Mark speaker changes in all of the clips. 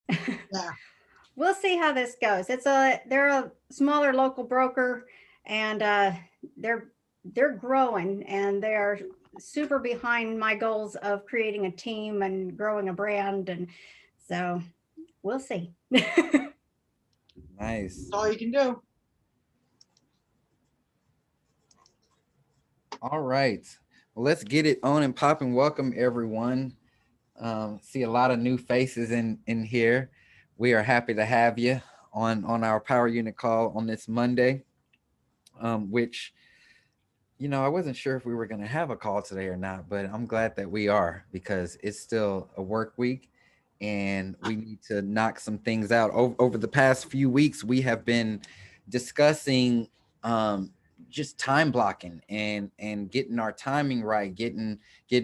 Speaker 1: Yeah.
Speaker 2: We'll see how this goes. They're a smaller local broker, and they're they're growing, and they're super behind my goals of creating a team and growing a brand, and so we'll see.
Speaker 1: That's
Speaker 3: Nice.
Speaker 1: all you can do.
Speaker 3: All right. Well, let's get it on and popping. Welcome everyone. See a lot of new faces in here. We are happy to have you on our power unit call on this Monday. Which I wasn't sure if we were going to have a call today or not, but I'm glad that we are because it's still a work week and we need to knock some things out. Over the past few weeks, we have been discussing um, just time blocking and getting our timing right, getting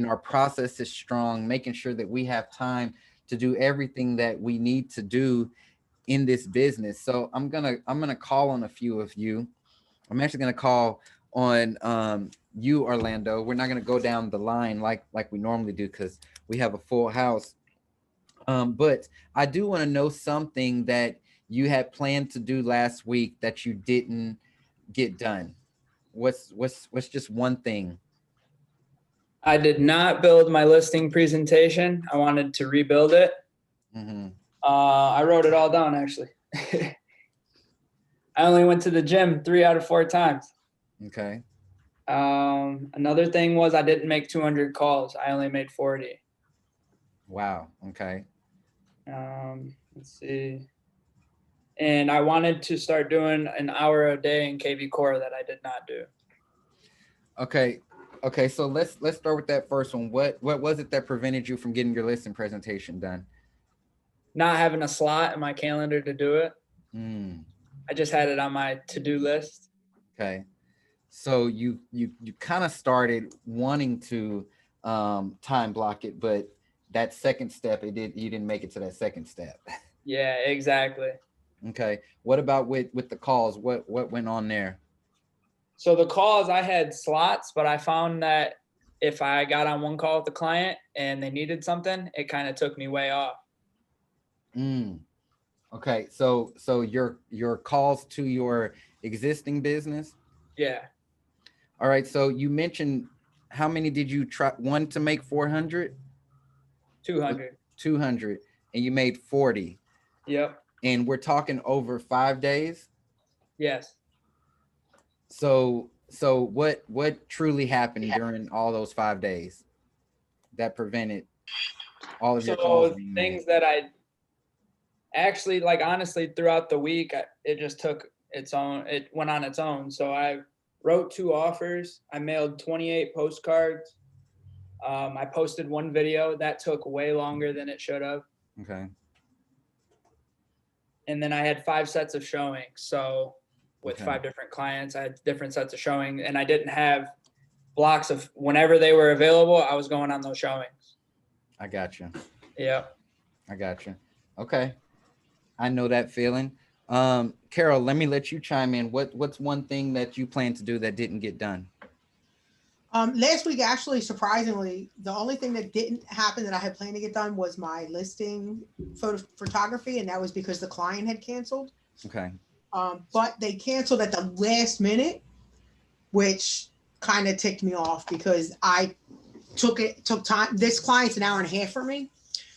Speaker 3: our processes strong, making sure that we have time to do everything that we need to do in this business. So I'm gonna call on a few of you. I'm actually gonna call on you, Orlando. We're not gonna go down the line like we normally do because we have a full house. But I do want to know something that you had planned to do last week that you didn't get done. What's just one thing?
Speaker 4: I did not build my listing presentation. I wanted to rebuild it.
Speaker 3: Mm-hmm.
Speaker 4: I wrote it all down actually. I only went to the gym 3 out of 4 times.
Speaker 3: Okay.
Speaker 4: Another thing was I didn't make 200 calls. I only made 40.
Speaker 3: Wow. Okay.
Speaker 4: Let's see. And I wanted to start doing an hour a day in KV Core that I did not do.
Speaker 3: Okay. Okay. So let's start with that first one. What was it that prevented you from getting your listing presentation done?
Speaker 4: Not having a slot in my calendar to do it.
Speaker 3: Mm,
Speaker 4: I just had it on my to-do list.
Speaker 3: okay. So you kind of started wanting to time block it, but that second step, you didn't make it to that second step.
Speaker 4: Yeah, exactly.
Speaker 3: Okay. What about with the calls? What went on there?
Speaker 4: So the calls, I had slots, but I found that if I got on one call with the client and they needed something, it kind of took me way off.
Speaker 3: Mm. Okay. So your calls to your existing business.
Speaker 4: Yeah,
Speaker 3: All right. So you mentioned how many did you try? One to make 400,
Speaker 4: 200.
Speaker 3: 200, and you made 40.
Speaker 4: Yep.
Speaker 3: And we're talking over 5 days.
Speaker 4: Yes.
Speaker 3: So what truly happened during all those 5 days that prevented all of your calls
Speaker 4: So
Speaker 3: being made?
Speaker 4: things that I actually like, honestly, throughout the week, it just took its own, it went on its own. So I wrote 2 offers. I mailed 28 postcards. I posted 1 video that took way longer than it should have.
Speaker 3: Okay.
Speaker 4: And then I had 5 sets of showings. So with
Speaker 3: Okay.
Speaker 4: 5 different clients, I had different sets of showing, and I didn't have blocks of whenever they were available. I was going on those showings.
Speaker 3: I got you.
Speaker 4: Yeah.
Speaker 3: I got you. Okay. I know that feeling. Carol, let me let you chime in. What's one thing that you plan to do that didn't get done?
Speaker 1: Last week, actually, surprisingly, the only thing that didn't happen that I had planned to get done was my listing photography, and that was because the client had canceled.
Speaker 3: Okay.
Speaker 1: But they canceled at the last minute, which kind of ticked me off because I took time. This client's an hour and a half for me.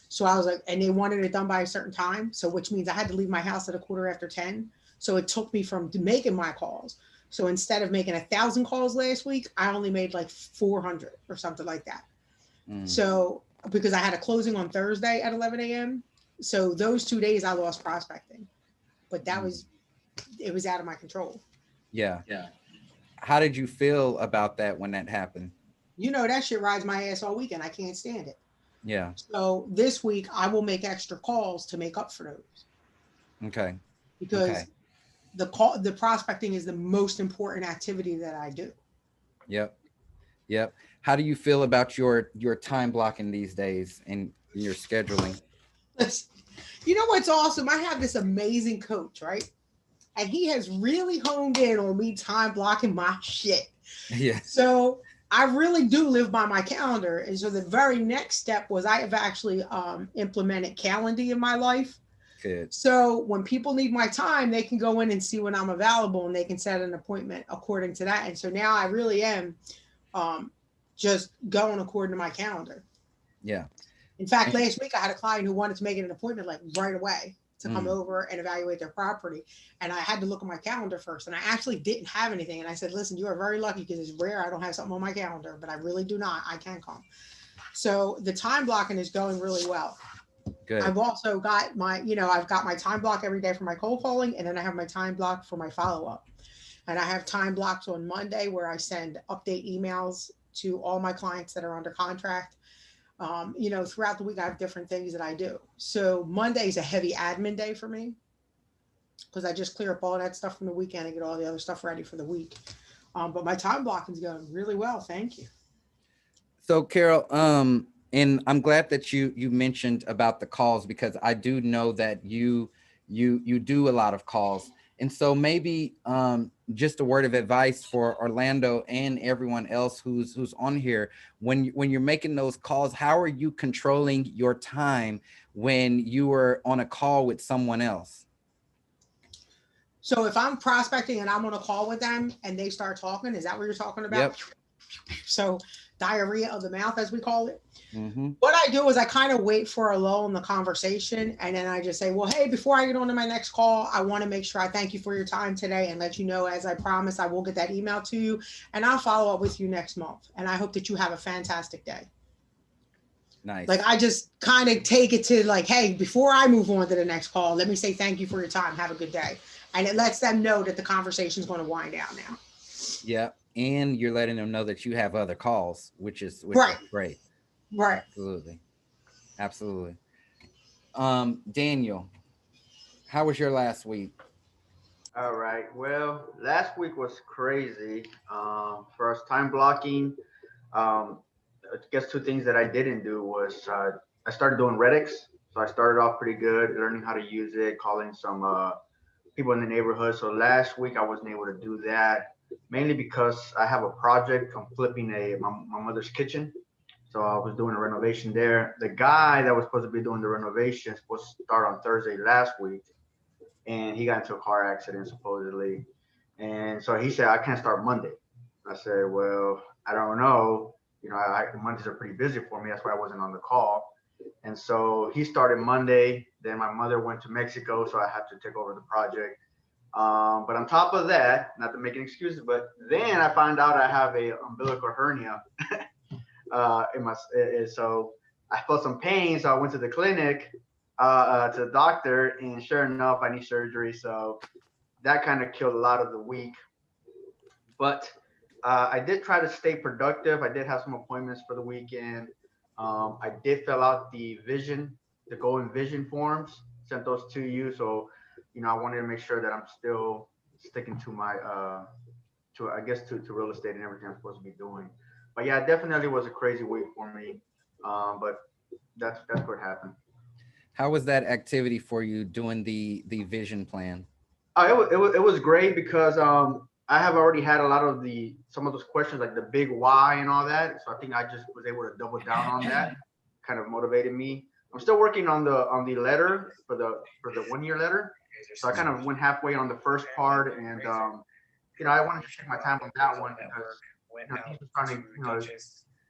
Speaker 1: So I was like, and they wanted it done by a certain time. So which means I had to leave my house at 10:15. So it took me from making my calls. So instead of making 1,000 calls last week, I only made like 400 or something like that.
Speaker 3: Mm,
Speaker 1: So because I had a closing on Thursday at 11 a.m. So those 2 days I lost prospecting, but
Speaker 3: mm.
Speaker 1: it was out of my control.
Speaker 3: Yeah. How did you feel about that when that happened?
Speaker 1: That shit rides my ass all weekend. I can't stand it.
Speaker 3: Yeah.
Speaker 1: So this week I will make extra calls to make up for those
Speaker 3: Okay. Okay.
Speaker 1: because the prospecting is the most important activity that I do.
Speaker 3: Yep. Yep. How do you feel about your time blocking these days and your scheduling?
Speaker 1: You know what's awesome? I have this amazing coach, right? And he has really honed in on me time blocking my shit.
Speaker 3: Yeah.
Speaker 1: So I really do live by my calendar. And so the very next step was I have actually implemented Calendly in my life.
Speaker 3: Good.
Speaker 1: So when people need my time, they can go in and see when I'm available and they can set an appointment according to that. And so now I really am just going according to my calendar.
Speaker 3: Yeah.
Speaker 1: In fact, last week I had a client who wanted to make an appointment like right away to come over and evaluate their property. And I had to look at my calendar first. And I actually didn't have anything. And I said, listen, you are very lucky because it's rare I don't have something on my calendar, but I really do not. I can come. So the time blocking is going really well.
Speaker 3: Good.
Speaker 1: I've also got my, I've got my time block every day for my cold calling, and then I have my time block for my follow-up. And I have time blocks on Monday where I send update emails to all my clients that are under contract. Throughout the week, I have different things that I do. So Monday is a heavy admin day for me because I just clear up all that stuff from the weekend and get all the other stuff ready for the week. But my time blocking is going really well. Thank you.
Speaker 3: So Carol, and I'm glad that you mentioned about the calls, because I do know that you do a lot of calls. And so maybe just a word of advice for Orlando and everyone else who's on here. When you're making those calls, how are you controlling your time when you are on a call with someone else?
Speaker 1: So if I'm prospecting and I'm on a call with them and they start talking, is that what you're talking about?
Speaker 3: Yep.
Speaker 1: So diarrhea of the mouth, as we call it.
Speaker 3: Mm-hmm.
Speaker 1: What I do is I kind of wait for a lull in the conversation. And then I just say, well, hey, before I get on to my next call, I want to make sure I thank you for your time today and let you know, as I promised, I will get that email to you and I'll follow up with you next month. And I hope that you have a fantastic day.
Speaker 3: Nice.
Speaker 1: Like I just kind of take it to like, hey, before I move on to the next call, let me say thank you for your time. Have a good day. And it lets them know that the conversation is going to wind down now.
Speaker 3: Yeah. And you're letting them know that you have other calls, which is
Speaker 1: Right.
Speaker 3: great.
Speaker 1: Right.
Speaker 3: Absolutely. Daniel, how was your last week?
Speaker 5: All right. Well, last week was crazy. First, time blocking. I guess two things that I didn't do was I started doing Redix. So I started off pretty good, learning how to use it, calling some people in the neighborhood. So last week I wasn't able to do that, mainly because I have a project. I'm flipping my mother's kitchen. So I was doing a renovation there. The guy that was supposed to be doing the renovation was supposed to start on Thursday last week, and he got into a car accident supposedly. And so he said, I can't start Monday. I said, well, I don't know. Mondays are pretty busy for me. That's why I wasn't on the call. And so he started Monday. Then my mother went to Mexico, so I had to take over the project. But on top of that, not to make an excuse, but then I found out I have a umbilical hernia. So I felt some pain, so I went to the clinic, to the doctor, and sure enough, I need surgery. So that kind of killed a lot of the week. But I did try to stay productive. I did have some appointments for the weekend. I did fill out the Go Envision forms, sent those to you. So, I wanted to make sure that I'm still sticking to my, to real estate and everything I'm supposed to be doing. But yeah, it definitely was a crazy week for me. But that's what happened.
Speaker 3: How was that activity for you doing the vision plan?
Speaker 5: It was great because I have already had a lot of some of those questions, like the big why and all that. So I think I just was able to double down on that. Kind of motivated me. I'm still working on the letter for the 1 year letter. So I kind of went halfway on the first part, and I wanted to take my time on that one because things are starting,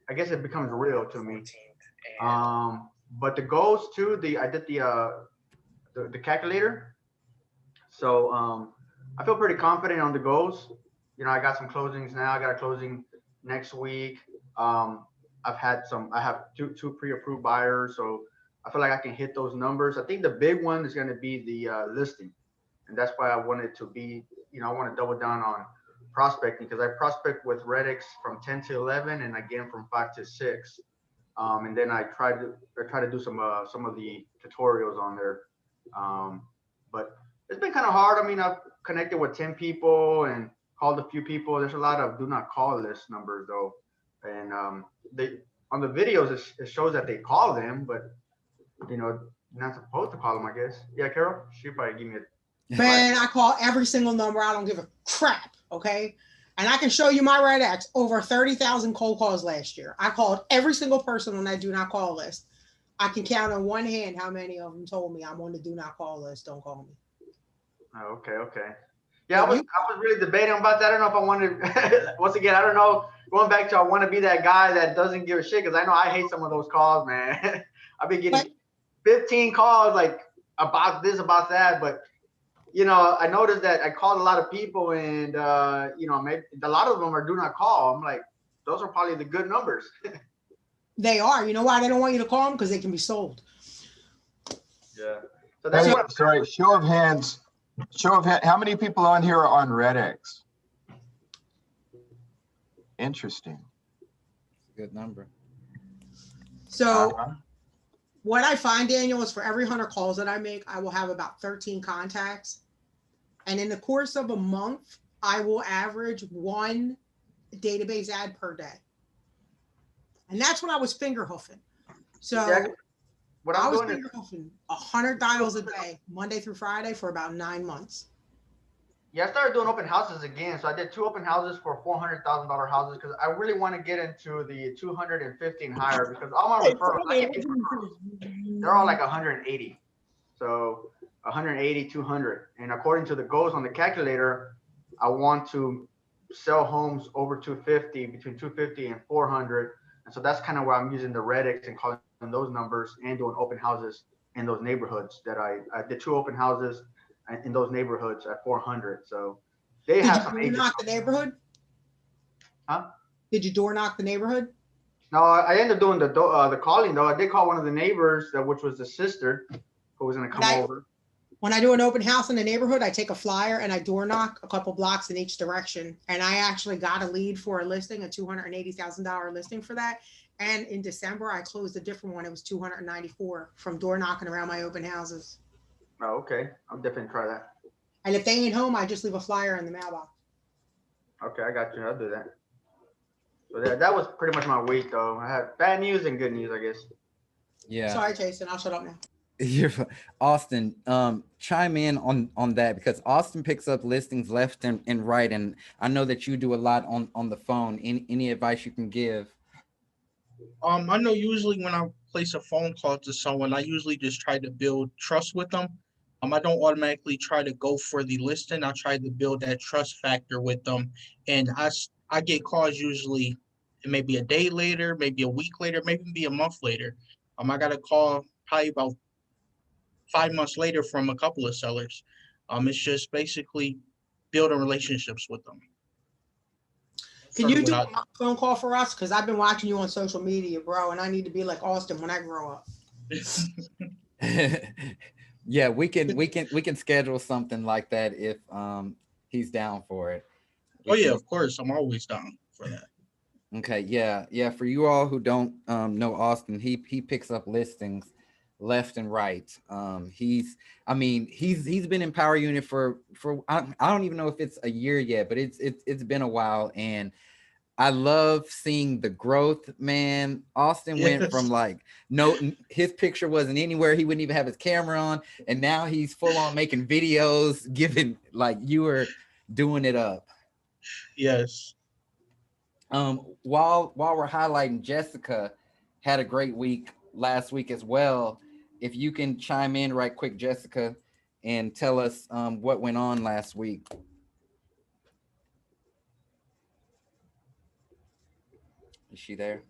Speaker 5: I guess it becomes real to me. But the goals too, I did the calculator. So I feel pretty confident on the goals. I got some closings now. I got a closing next week. I have two pre-approved buyers, so I feel like I can hit those numbers. I think the big one is going to be the listing, and that's why I wanted to be. I want to double down on prospecting because I prospect with Redix from 10 to 11 and again from 5 to 6. And then I try to do some of the tutorials on there. But it's been kind of hard. I mean, I've connected with 10 people and called a few people. There's a lot of do not call list numbers though. And they on the videos, it shows that they call them, but you're not supposed to call them, I guess. Yeah, Carol, she probably give me a
Speaker 1: Man, I call every single number. I don't give a crap. Okay. And I can show you my Redx over 30,000 cold calls last year. I called every single person on that do not call list. I can count on one hand how many of them told me I'm on the do not call list. Don't call me.
Speaker 5: Oh, okay. Yeah, I
Speaker 1: Yeah,
Speaker 5: was really debating about that. I don't know if I wanted. Once again, I don't know. Going back to, I want to be that guy that doesn't give a shit because I know I hate some of those calls, man. I've been getting 15 calls like about this, about that, but I noticed that I called a lot of people, and maybe a lot of them are do not call. I'm like, those are probably the good numbers.
Speaker 1: they are. You know why they don't want you to call them? Because they can be sold.
Speaker 5: Yeah. So that's
Speaker 6: Hey,
Speaker 5: what.
Speaker 6: sorry, show of hands. How many people on here are on RedX? Interesting.
Speaker 3: Good number.
Speaker 1: So
Speaker 6: Uh-huh.
Speaker 1: what I find, Daniel, is for every 100 calls that I make, I will have about 13 contacts. And in the course of a month, I will average one database ad per day. And that's when I was finger hoofing. So
Speaker 5: Yeah, what
Speaker 1: I
Speaker 5: I'm
Speaker 1: was
Speaker 5: doing is,
Speaker 1: finger hoofing 100 dials a day, Monday through Friday for about 9 months.
Speaker 5: I started doing open houses again. So I did 2 open houses for $400,000 houses because I really want to get into the 250 and higher because all my referrals, I get these referrals, they're all like 180. So 180, 200. And according to the goals on the calculator, I want to sell homes over 250, between 250 and 400. And so that's kind of where I'm using the Redix and calling those numbers and doing open houses in those neighborhoods that I did 2 open houses in those neighborhoods at 400. So they
Speaker 1: Did
Speaker 5: have
Speaker 1: you
Speaker 5: some
Speaker 1: door
Speaker 5: agents.
Speaker 1: knock the neighborhood?
Speaker 5: Huh?
Speaker 1: Did you door knock the neighborhood?
Speaker 5: No, I ended up doing the calling though. I did call one of the neighbors, which was the sister, who was going to come over.
Speaker 1: When I do an open house in the neighborhood, I take a flyer and I door knock a couple blocks in each direction. And I actually got a lead for a listing, a $280,000 listing for that. And in December, I closed a different one. It was 294 from door knocking around my open houses.
Speaker 5: Oh, okay. I'm definitely try that.
Speaker 1: And if they ain't home, I just leave a flyer in the mailbox.
Speaker 5: Okay, I got you. I'll do that. So that was pretty much my week, though. I had bad news and good news, I guess.
Speaker 3: Yeah.
Speaker 1: Sorry, Jason. I'll shut up now.
Speaker 3: Austin, chime in on that because Austin picks up listings left and right, and I know that you do a lot on the phone. Any advice you can give?
Speaker 7: I know usually when I place a phone call to someone, I usually just try to build trust with them. I don't automatically try to go for the listing. I try to build that trust factor with them, and I get calls usually maybe a day later, maybe a week later, maybe a month later. I got a call probably about 5 months later from a couple of sellers. It's just basically building relationships with them.
Speaker 1: Can you do a phone call for us? Because I've been watching you on social media, bro, and I need to be like Austin when I grow up.
Speaker 3: Yeah, we can schedule something like that if he's down for it.
Speaker 7: Of course, I'm always down for that.
Speaker 3: Okay, yeah. For you all who don't know Austin, he picks up listings left and right. He's been in Power Unit for I don't even know if it's a year yet, but it's been a while, and I love seeing the growth, man. Austin went from his picture wasn't anywhere. He wouldn't even have his camera on. And now he's full on making videos, giving like you were doing it up.
Speaker 7: Yes.
Speaker 3: While we're highlighting, Jessica had a great week last week as well. If you can chime in right quick, Jessica, and tell us what went on last week. Is she there?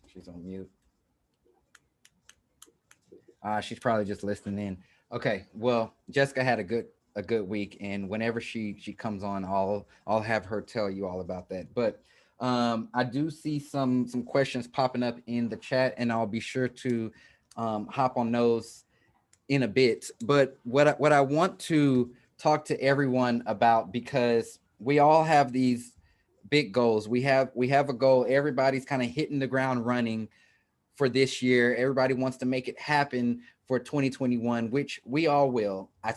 Speaker 3: She's on mute. She's probably just listening in. Okay, well, Jessica had a good week, and whenever she comes on, I'll have her tell you all about that. But I do see some questions popping up in the chat, and I'll be sure to hop on those in a bit. But what I want to talk to everyone about, because we all have these big goals. We have a goal. Everybody's kind of hitting the ground running for this year. Everybody wants to make it happen for 2021, which we all will. I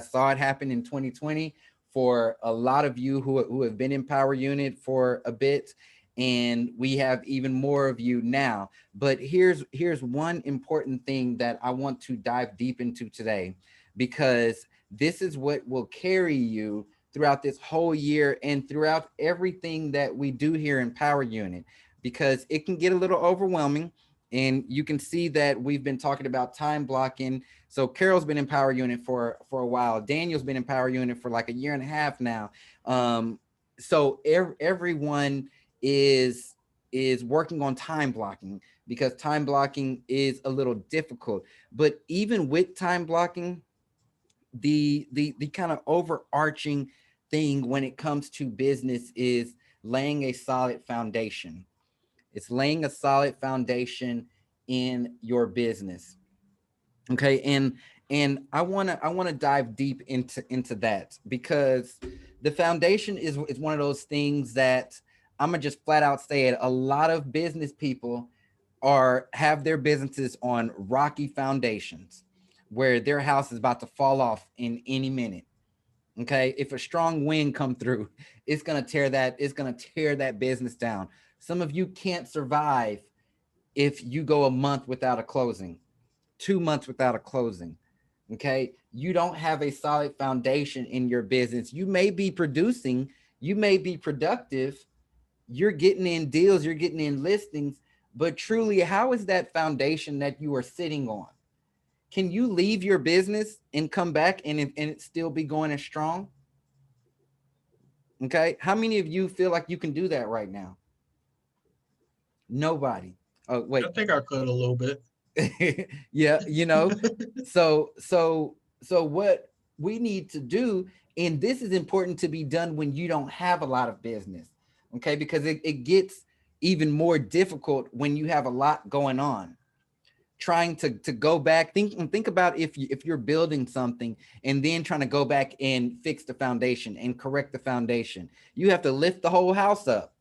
Speaker 3: saw it happen in 2020 for a lot of you who have been in Power Unit for a bit, and we have even more of you now. But here's one important thing that I want to dive deep into today, because this is what will carry you throughout this whole year and throughout everything that we do here in Power Unit, because it can get a little overwhelming. And you can see that we've been talking about time blocking. So Carol's been in Power Unit for a while. Daniel's been in Power Unit for like a year and a half now. So everyone is working on time blocking, because time blocking is a little difficult. But even with time blocking, the kind of overarching thing when it comes to business is laying a solid foundation. It's laying a solid foundation in your business. Okay, and I want to dive deep into that, because the foundation is one of those things that I'm gonna just flat out say it. A lot of business people have their businesses on rocky foundations, where their house is about to fall off in any minute. Okay, if a strong wind come through, it's gonna tear that business down. Some of you can't survive if you go a month without a closing, 2 months without a closing. Okay, you don't have a solid foundation in your business. You may be producing, you may be productive, you're getting in deals, you're getting in listings, but truly, how is that foundation that you are sitting on? Can you leave your business and come back and it still be going as strong? Okay, how many of you feel like you can do that right now? Nobody. Oh, wait.
Speaker 7: I think I could a little bit.
Speaker 3: Yeah, so what we need to do, and this is important to be done when you don't have a lot of business, okay, because it gets even more difficult when you have a lot going on. Trying to go back, think about if you're building something and then trying to go back and fix the foundation and correct the foundation. You have to lift the whole house up.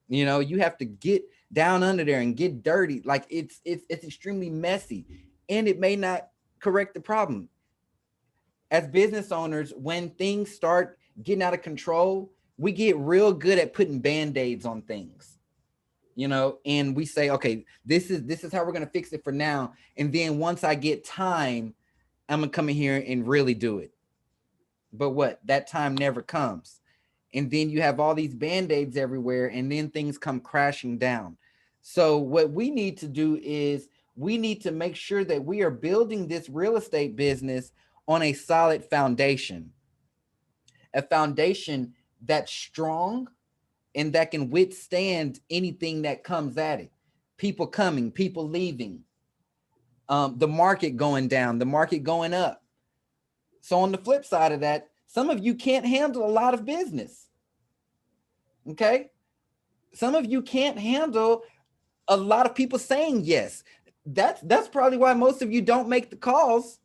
Speaker 3: You have to get down under there and get dirty. Like it's extremely messy, and it may not correct the problem. As business owners, when things start getting out of control, we get real good at putting band-aids on things. And we say, okay, this is how we're going to fix it for now. And then once I get time, I'm going to come in here and really do it. But what? That time never comes. And then you have all these band-aids everywhere, and then things come crashing down. So what we need to do is we need to make sure that we are building this real estate business on a solid foundation, a foundation that's strong and that can withstand anything that comes at it. People coming, people leaving, the market going down, the market going up. So on the flip side of that, some of you can't handle a lot of business. Okay? Some of you can't handle a lot of people saying yes. That's probably why most of you don't make the calls.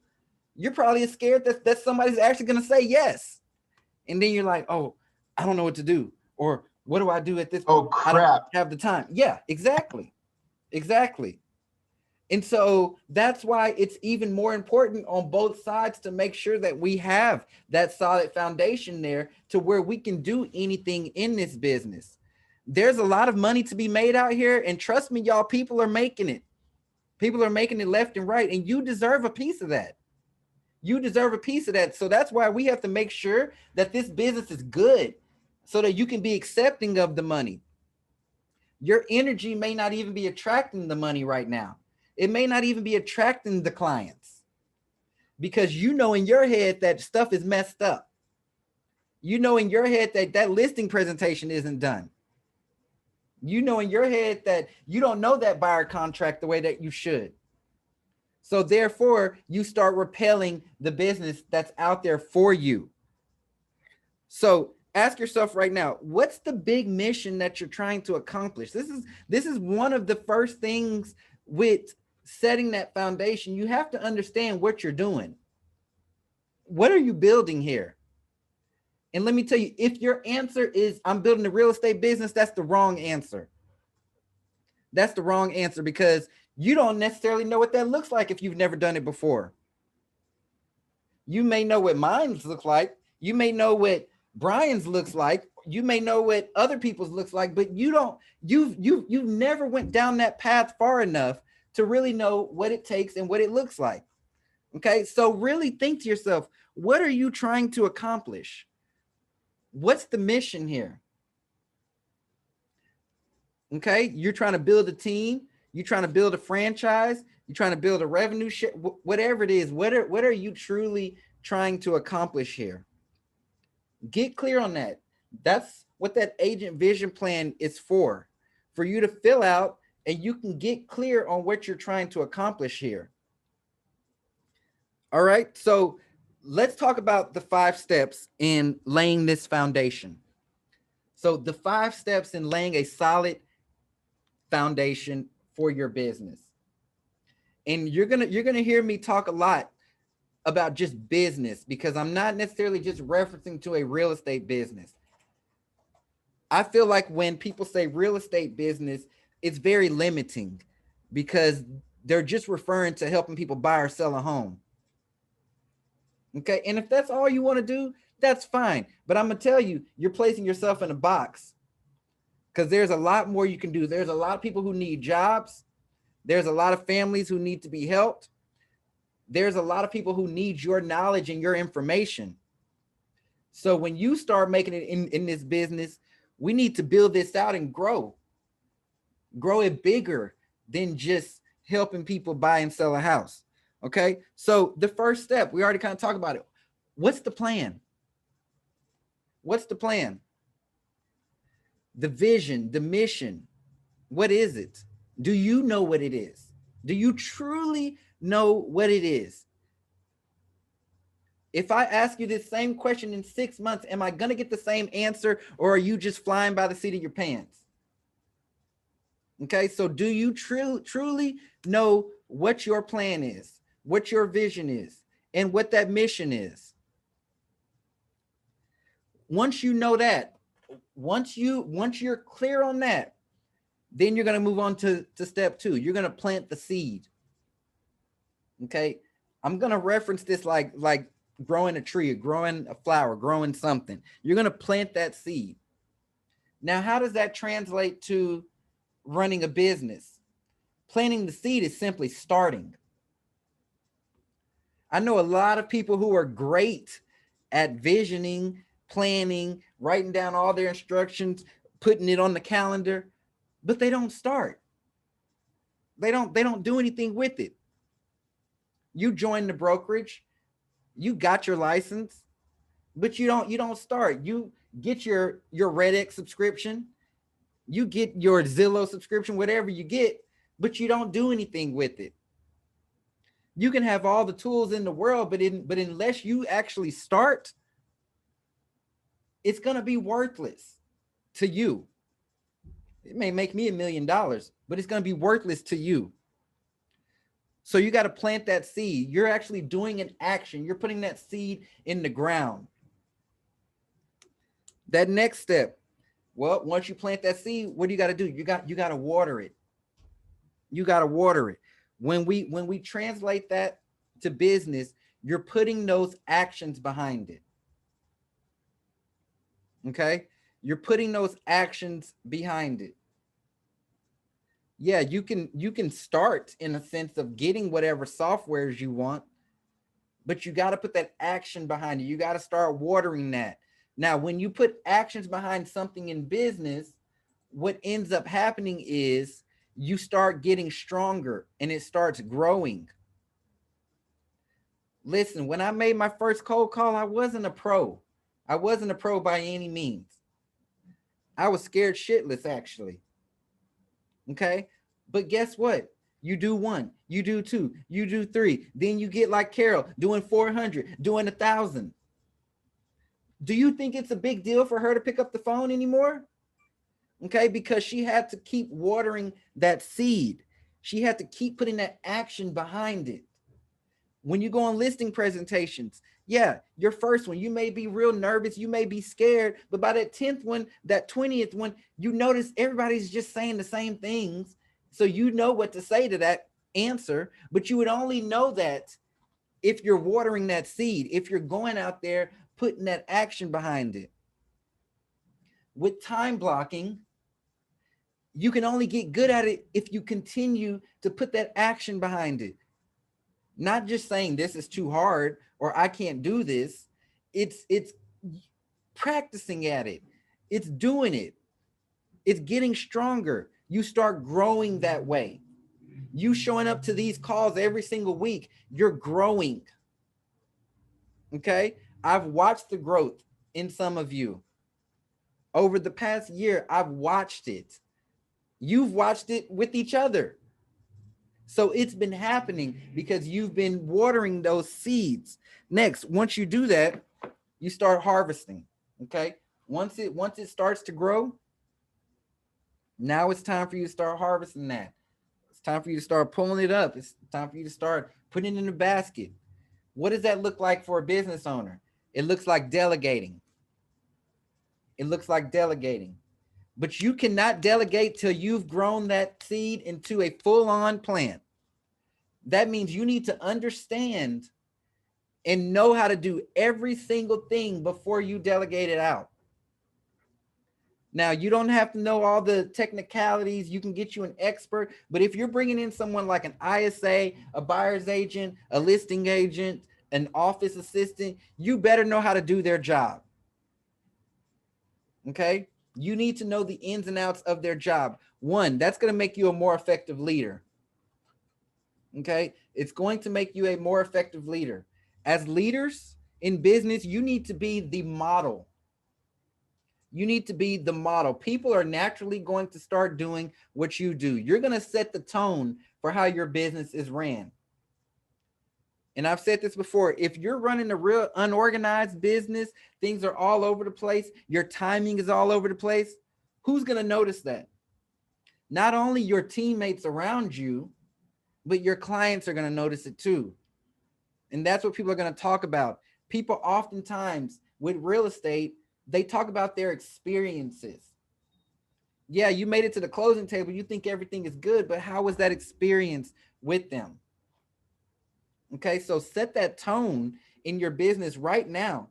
Speaker 3: You're probably scared that somebody's actually going to say yes. And then you're like, oh, I don't know what to do. Or what do I do at this point?
Speaker 6: Oh, crap.
Speaker 3: I don't have the time. Yeah, exactly. Exactly. And so that's why it's even more important on both sides to make sure that we have that solid foundation there to where we can do anything in this business. There's a lot of money to be made out here. And trust me, y'all, people are making it. People are making it left and right. And you deserve a piece of that. You deserve a piece of that. So that's why we have to make sure that this business is good so that you can be accepting of the money. Your energy may not even be attracting the money right now. It may not even be attracting the clients because you know in your head that stuff is messed up. You know in your head that listing presentation isn't done. You know in your head that you don't know that buyer contract the way that you should. So therefore, you start repelling the business that's out there for you. So ask yourself right now, what's the big mission that you're trying to accomplish? This is one of the first things with setting that foundation. You have to understand what you're doing. What are you building here? And let me tell you, if your answer is I'm building a real estate business, that's the wrong answer. That's the wrong answer because you don't necessarily know what that looks like if you've never done it before. You may know what mine looks like. You may know what Brian's looks like. You may know what other people's looks like, but you've never went down that path far enough to really know what it takes and what it looks like. Okay, so really think to yourself, what are you trying to accomplish? What's the mission here? Okay, you're trying to build a team. You trying to build a franchise? You trying to build a revenue share? Whatever it is, what are you truly trying to accomplish here? Get clear on that. That's what that agent vision plan is for you to fill out, and you can get clear on what you're trying to accomplish here. All right, so let's talk about the 5 steps in laying this foundation. So the 5 steps in laying a solid foundation for your business. And you're gonna hear me talk a lot about just business, because I'm not necessarily just referencing to a real estate business. I feel like when people say real estate business, it's very limiting because they're just referring to helping people buy or sell a home. Okay, and if that's all you want to do, that's fine. But I'm gonna tell you, you're placing yourself in a box, because there's a lot more you can do. There's a lot of people who need jobs. There's a lot of families who need to be helped. There's a lot of people who need your knowledge and your information. So when you start making it in this business, we need to build this out and grow it bigger than just helping people buy and sell a house. Okay, so the first step, we already kind of talked about it. What's the plan? What's the plan? The vision, the mission, what is it? Do you know what it is? Do you truly know what it is? If I ask you this same question in 6 months, am I going to get the same answer, or are you just flying by the seat of your pants? Okay, so do you truly know what your plan is, what your vision is, and what that mission is? Once you know that, once you're clear on that, then you're going to move on to step 2. You're going to plant the seed. Okay, I'm going to reference this like growing a tree, or growing a flower, growing something. You're going to plant that seed. Now, how does that translate to running a business? Planting the seed is simply starting. I know a lot of people who are great at visioning, planning, writing down all their instructions, putting it on the calendar, but they don't start. They don't do anything with it. You join the brokerage, you got your license, but you don't start. You get your RedX subscription, you get your Zillow subscription, whatever you get, but you don't do anything with it. You can have all the tools in the world, but unless you actually start, it's going to be worthless to you. It may make me $1 million, but it's going to be worthless to you. So you got to plant that seed. You're actually doing an action. You're putting that seed in the ground. That next step, well, once you plant that seed, what do you got to do? You got to water it. You got to water it. When we translate that to business, you're putting those actions behind it. Okay? You're putting those actions behind it. Yeah, you can start in a sense of getting whatever softwares you want, but you got to put that action behind it. You got to start watering that. Now, when you put actions behind something in business, what ends up happening is you start getting stronger and it starts growing. Listen, when I made my first cold call, I wasn't a pro. I wasn't a pro by any means. I was scared shitless, actually. Okay, but guess what? You do 1, you do 2, you do 3, then you get like Carol doing 400, doing 1,000. Do you think it's a big deal for her to pick up the phone anymore? Okay, because she had to keep watering that seed. She had to keep putting that action behind it. When you go on listing presentations, yeah, your first one, you may be real nervous, you may be scared, but by that 10th one, that 20th one, you notice everybody's just saying the same things. So you know what to say to that answer, but you would only know that if you're watering that seed, if you're going out there, putting that action behind it. With time blocking, you can only get good at it if you continue to put that action behind it. Not just saying this is too hard or I can't do this. It's practicing at it. It's doing it. It's getting stronger. You start growing that way. You showing up to these calls every single week, you're growing. Okay. I've watched the growth in some of you over the past year. I've watched it. You've watched it with each other. So it's been happening because you've been watering those seeds. Next, once you do that, you start harvesting. Okay. Once it starts to grow, now it's time for you to start harvesting that. It's time for you to start pulling it up. It's time for you to start putting it in the basket. What does that look like for a business owner? It looks like delegating. It looks like delegating. But you cannot delegate till you've grown that seed into a full-on plant. That means you need to understand and know how to do every single thing before you delegate it out. Now, you don't have to know all the technicalities. You can get you an expert. But if you're bringing in someone like an ISA, a buyer's agent, a listing agent, an office assistant, you better know how to do their job. Okay? You need to know the ins and outs of their job. One, that's going to make you a more effective leader. Okay? It's going to make you a more effective leader. As leaders in business, you need to be the model. You need to be the model. People are naturally going to start doing what you do. You're going to set the tone for how your business is ran. And I've said this before, if you're running a real unorganized business, things are all over the place, your timing is all over the place, who's going to notice that? Not only your teammates around you, but your clients are going to notice it too. And that's what people are going to talk about. People oftentimes with real estate, they talk about their experiences. Yeah, you made it to the closing table. You think everything is good, but how was that experience with them? Okay, so set that tone in your business right now.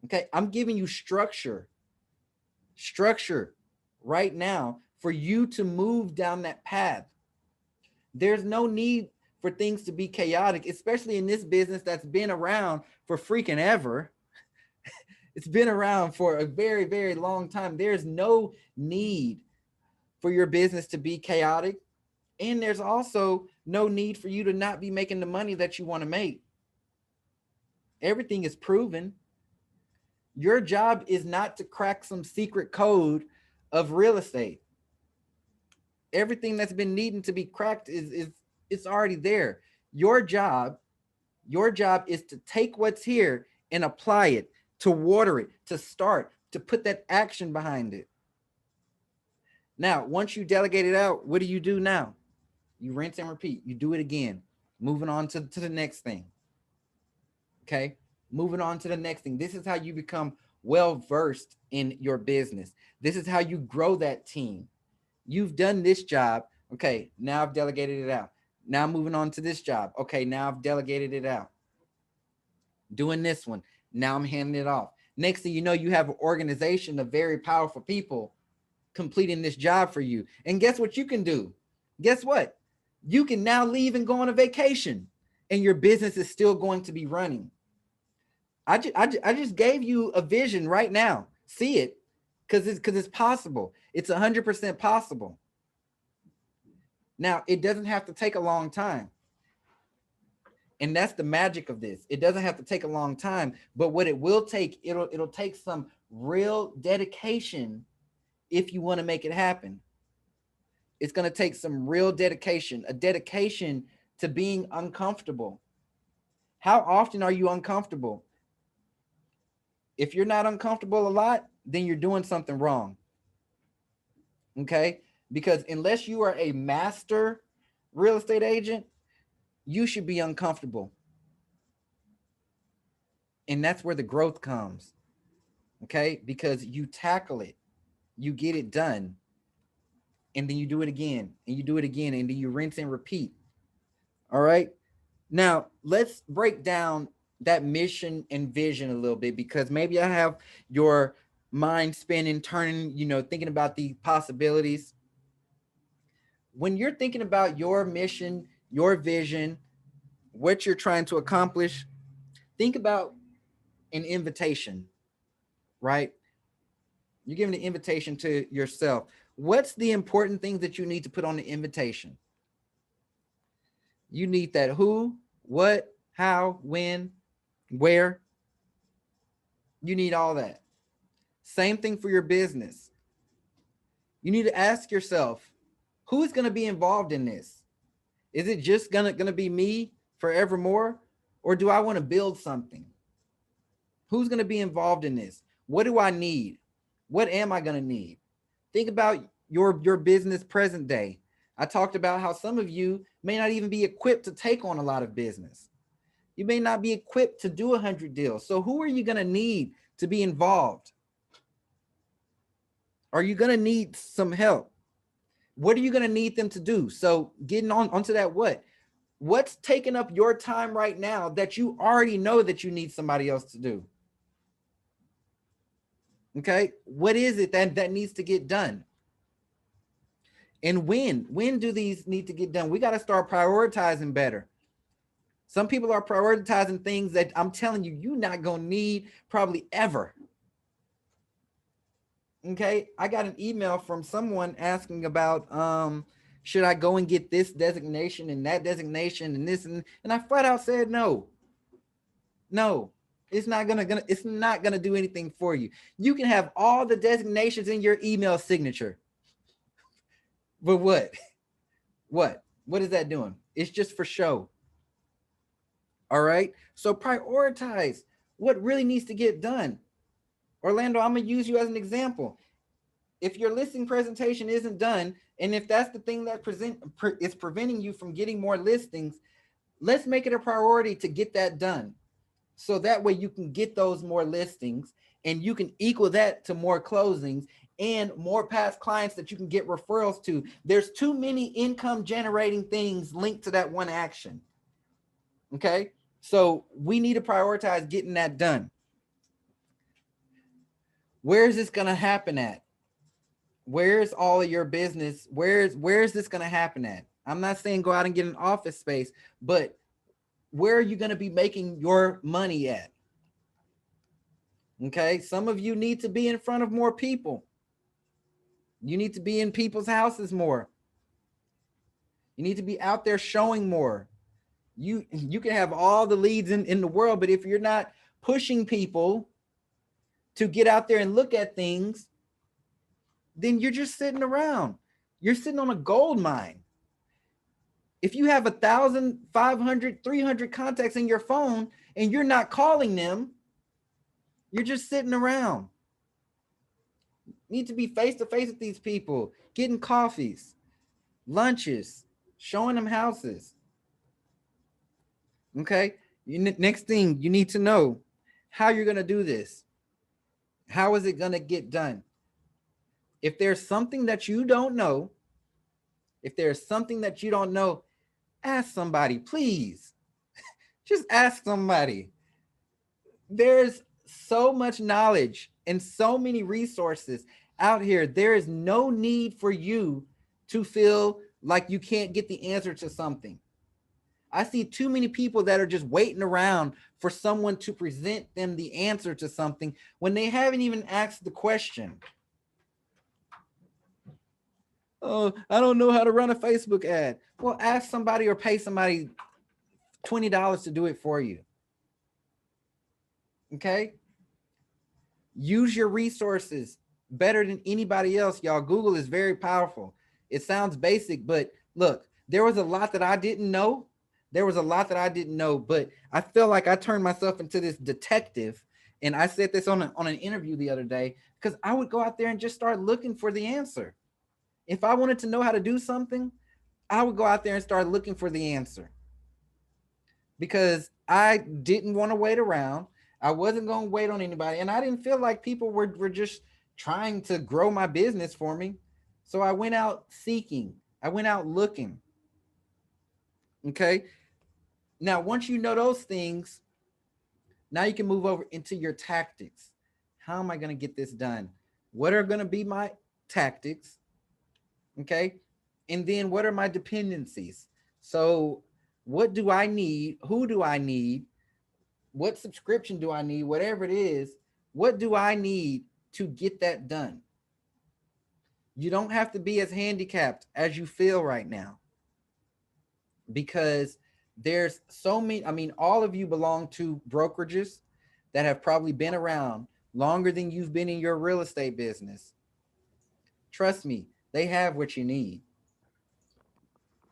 Speaker 3: Okay, I'm giving you structure right now for you to move down that path. There's no need for things to be chaotic, especially in this business that's been around for freaking ever. It's been around for a very, very long time. There's no need for your business to be chaotic. And there's also no need for you to not be making the money that you want to make. Everything is proven. Your job is not to crack some secret code of real estate. Everything that's been needing to be cracked it's already there. Your job is to take what's here and apply it, to water it, to start, to put that action behind it. Now, once you delegate it out, what do you do now? You rinse and repeat. You do it again. Moving on to the next thing. Okay? Moving on to the next thing. This is how you become well-versed in your business. This is how you grow that team. You've done this job. Okay, now I've delegated it out. Now moving on to this job. Okay, now I've delegated it out. Doing this one. Now I'm handing it off. Next thing you know, you have an organization of very powerful people completing this job for you. And guess what you can do? Guess what? You can now leave and go on a vacation and your business is still going to be running. I just gave you a vision right now. See it because it's possible. It's 100% possible. Now, it doesn't have to take a long time. And that's the magic of this. It doesn't have to take a long time, but what it will take, it'll take some real dedication if you want to make it happen. It's going to take some real dedication, a dedication to being uncomfortable. How often are you uncomfortable? If you're not uncomfortable a lot, then you're doing something wrong. Okay? Because unless you are a master real estate agent, you should be uncomfortable. And that's where the growth comes. Okay? Because you tackle it, you get it done, and then you do it again, and you do it again, and then you rinse and repeat. All right? Now, let's break down that mission and vision a little bit, because maybe I have your mind spinning, turning, thinking about the possibilities. When you're thinking about your mission, your vision, what you're trying to accomplish, think about an invitation, right? You're giving an invitation to yourself. What's the important things that you need to put on the invitation? You need that who, what, how, when, where. You need all that. Same thing for your business. You need to ask yourself, who's going to be involved in this? Is it just gonna be me forevermore? Or do I want to build something? Who's going to be involved in this? What do I need? What am I going to need? Think about your business present day. I talked about how some of you may not even be equipped to take on a lot of business. You may not be equipped to do 100 deals. So who are you going to need to be involved? Are you going to need some help? What are you going to need them to do? So getting onto that, what's taking up your time right now that you already know that you need somebody else to do? Okay, what is it that needs to get done? And when do these need to get done? We got to start prioritizing better. Some people are prioritizing things that I'm telling you, you're not going to need probably ever. Okay, I got an email from someone asking about, should I go and get this designation and that designation and this, and I flat out said no. It's not gonna do anything for you. You can have all the designations in your email signature. But what? What is that doing? It's just for show. All right. So prioritize what really needs to get done. Orlando, I'm gonna use you as an example. If your listing presentation isn't done, and if that's the thing that is preventing you from getting more listings, let's make it a priority to get that done. So that way you can get those more listings and you can equal that to more closings and more past clients that you can get referrals to. There's too many income generating things linked to that one action. Okay. So we need to prioritize getting that done. Where is this going to happen at? Where's all of your business? Where's this going to happen at? I'm not saying go out and get an office space, but where are you going to be making your money at? Okay. Some of you need to be in front of more people. You need to be in people's houses more. You need to be out there showing more. You can have all the leads in the world, but if you're not pushing people to get out there and look at things, then you're just sitting around. You're sitting on a gold mine. If you have 1,000, 500, 300 contacts in your phone and you're not calling them, you're just sitting around. You need to be face to face with these people, getting coffees, lunches, showing them houses. Okay. Next thing you need to know how you're going to do this. How is it going to get done? If there's something that you don't know, ask somebody, please. Just ask somebody. There's so much knowledge and so many resources out here. There is no need for you to feel like you can't get the answer to something. I see too many people that are just waiting around for someone to present them the answer to something when they haven't even asked the question. Oh, I don't know how to run a Facebook ad. Well, ask somebody or pay somebody $20 to do it for you. Okay? Use your resources better than anybody else, y'all. Google is very powerful. It sounds basic, but look, there was a lot that I didn't know. But I feel like I turned myself into this detective. And I said this on an interview the other day, because I would go out there and just start looking for the answer. If I wanted to know how to do something, I would go out there and start looking for the answer, because I didn't want to wait around. I wasn't going to wait on anybody. And I didn't feel like people were just trying to grow my business for me. So I went out seeking. I went out looking. Okay. Now, once you know those things, now you can move over into your tactics. How am I going to get this done? What are going to be my tactics? Okay. And then what are my dependencies? So what do I need? Who do I need? What subscription do I need? Whatever it is, what do I need to get that done? You don't have to be as handicapped as you feel right now, because There's so many, I mean, all of you belong to brokerages that have probably been around longer than you've been in your real estate business. Trust me, they have what you need.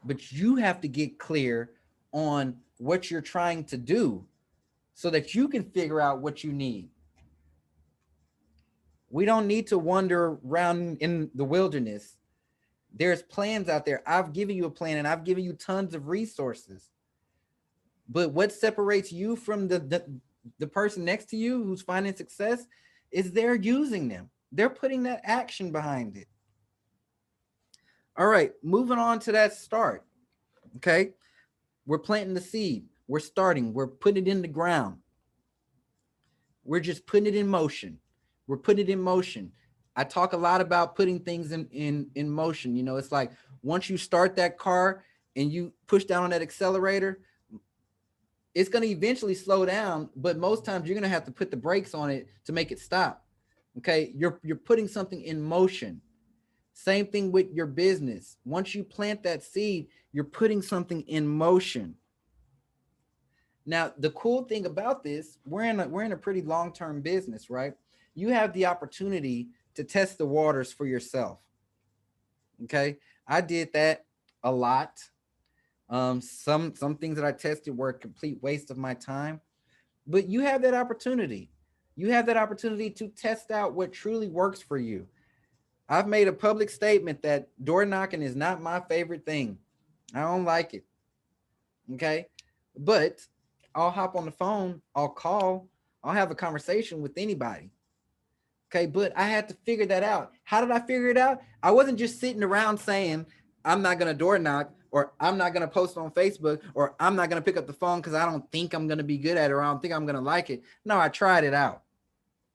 Speaker 3: But you have to get clear on what you're trying to do so that you can figure out what you need. We don't need to wander around in the wilderness. There's plans out there. I've given you a plan and I've given you tons of resources. But what separates you from the person next to you who's finding success is they're using them. They're putting that action behind it. All right, moving on to that start. Okay, we're planting the seed. We're starting. We're putting it in the ground. We're just putting it in motion. We're putting it in motion. I talk a lot about putting things in motion. You know, it's like once you start that car and you push down on that accelerator, it's going to eventually slow down, but most times you're going to have to put the brakes on it to make it stop. Okay, you're putting something in motion. Same thing with your business. Once you plant that seed, you're putting something in motion. Now, the cool thing about this, we're in a pretty long-term business, right? You have the opportunity to test the waters for yourself. Okay, I did that a lot. Some things that I tested were a complete waste of my time, but you have that opportunity. You have that opportunity to test out what truly works for you. I've made a public statement that door knocking is not my favorite thing. I don't like it. Okay, but I'll hop on the phone, I'll call, I'll have a conversation with anybody. Okay, but I had to figure that out. How did I figure it out? I wasn't just sitting around saying, I'm not going to door knock, or I'm not going to post on Facebook, or I'm not going to pick up the phone because I don't think I'm going to be good at it, or I don't think I'm going to like it. No, I tried it out.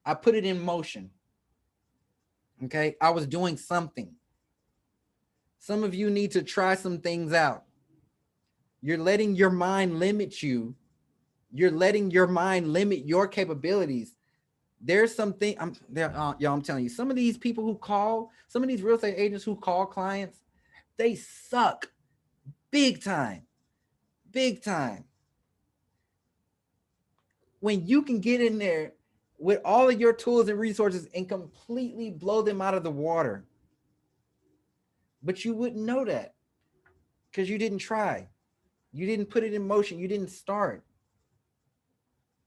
Speaker 3: I put it in motion. Okay, I was doing something. Some of you need to try some things out. You're letting your mind limit you. You're letting your mind limit your capabilities. There's something y'all, I'm telling you, some of these people who call, some of these real estate agents who call clients, they suck big time, big time. When you can get in there with all of your tools and resources and completely blow them out of the water, but you wouldn't know that because you didn't try. You didn't put it in motion. You didn't start.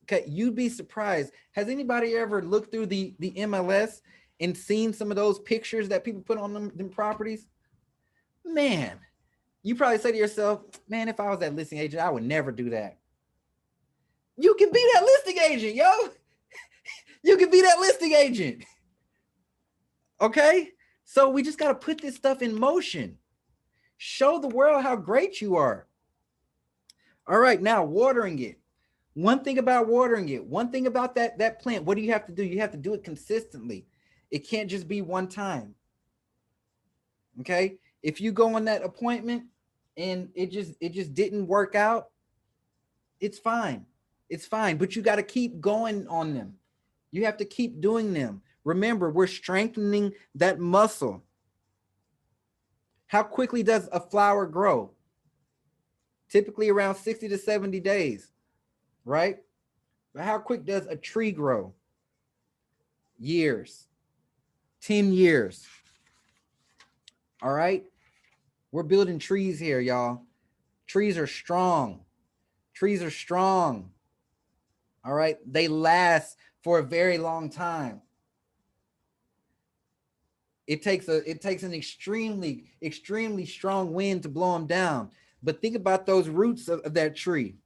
Speaker 3: Okay, you'd be surprised. Has anybody ever looked through the MLS and seen some of those pictures that people put on them properties? Man, you probably say to yourself, man, if I was that listing agent, I would never do that. You can be that listing agent, yo. You can be that listing agent. Okay, so we just got to put this stuff in motion. Show the world how great you are. All right, now watering it. One thing about watering it, one thing about that plant, what do you have to do? You have to do it consistently. It can't just be one time. Okay? If you go on that appointment and it just didn't work out, it's fine. It's fine, but you got to keep going on them. You have to keep doing them. Remember, we're strengthening that muscle. How quickly does a flower grow? Typically around 60 to 70 days. Right? But how quick does a tree grow? Years. 10 years. All right? We're building trees here, y'all. Trees are strong. Trees are strong. All right? They last for a very long time. It takes an extremely, extremely strong wind to blow them down. But think about those roots of that tree.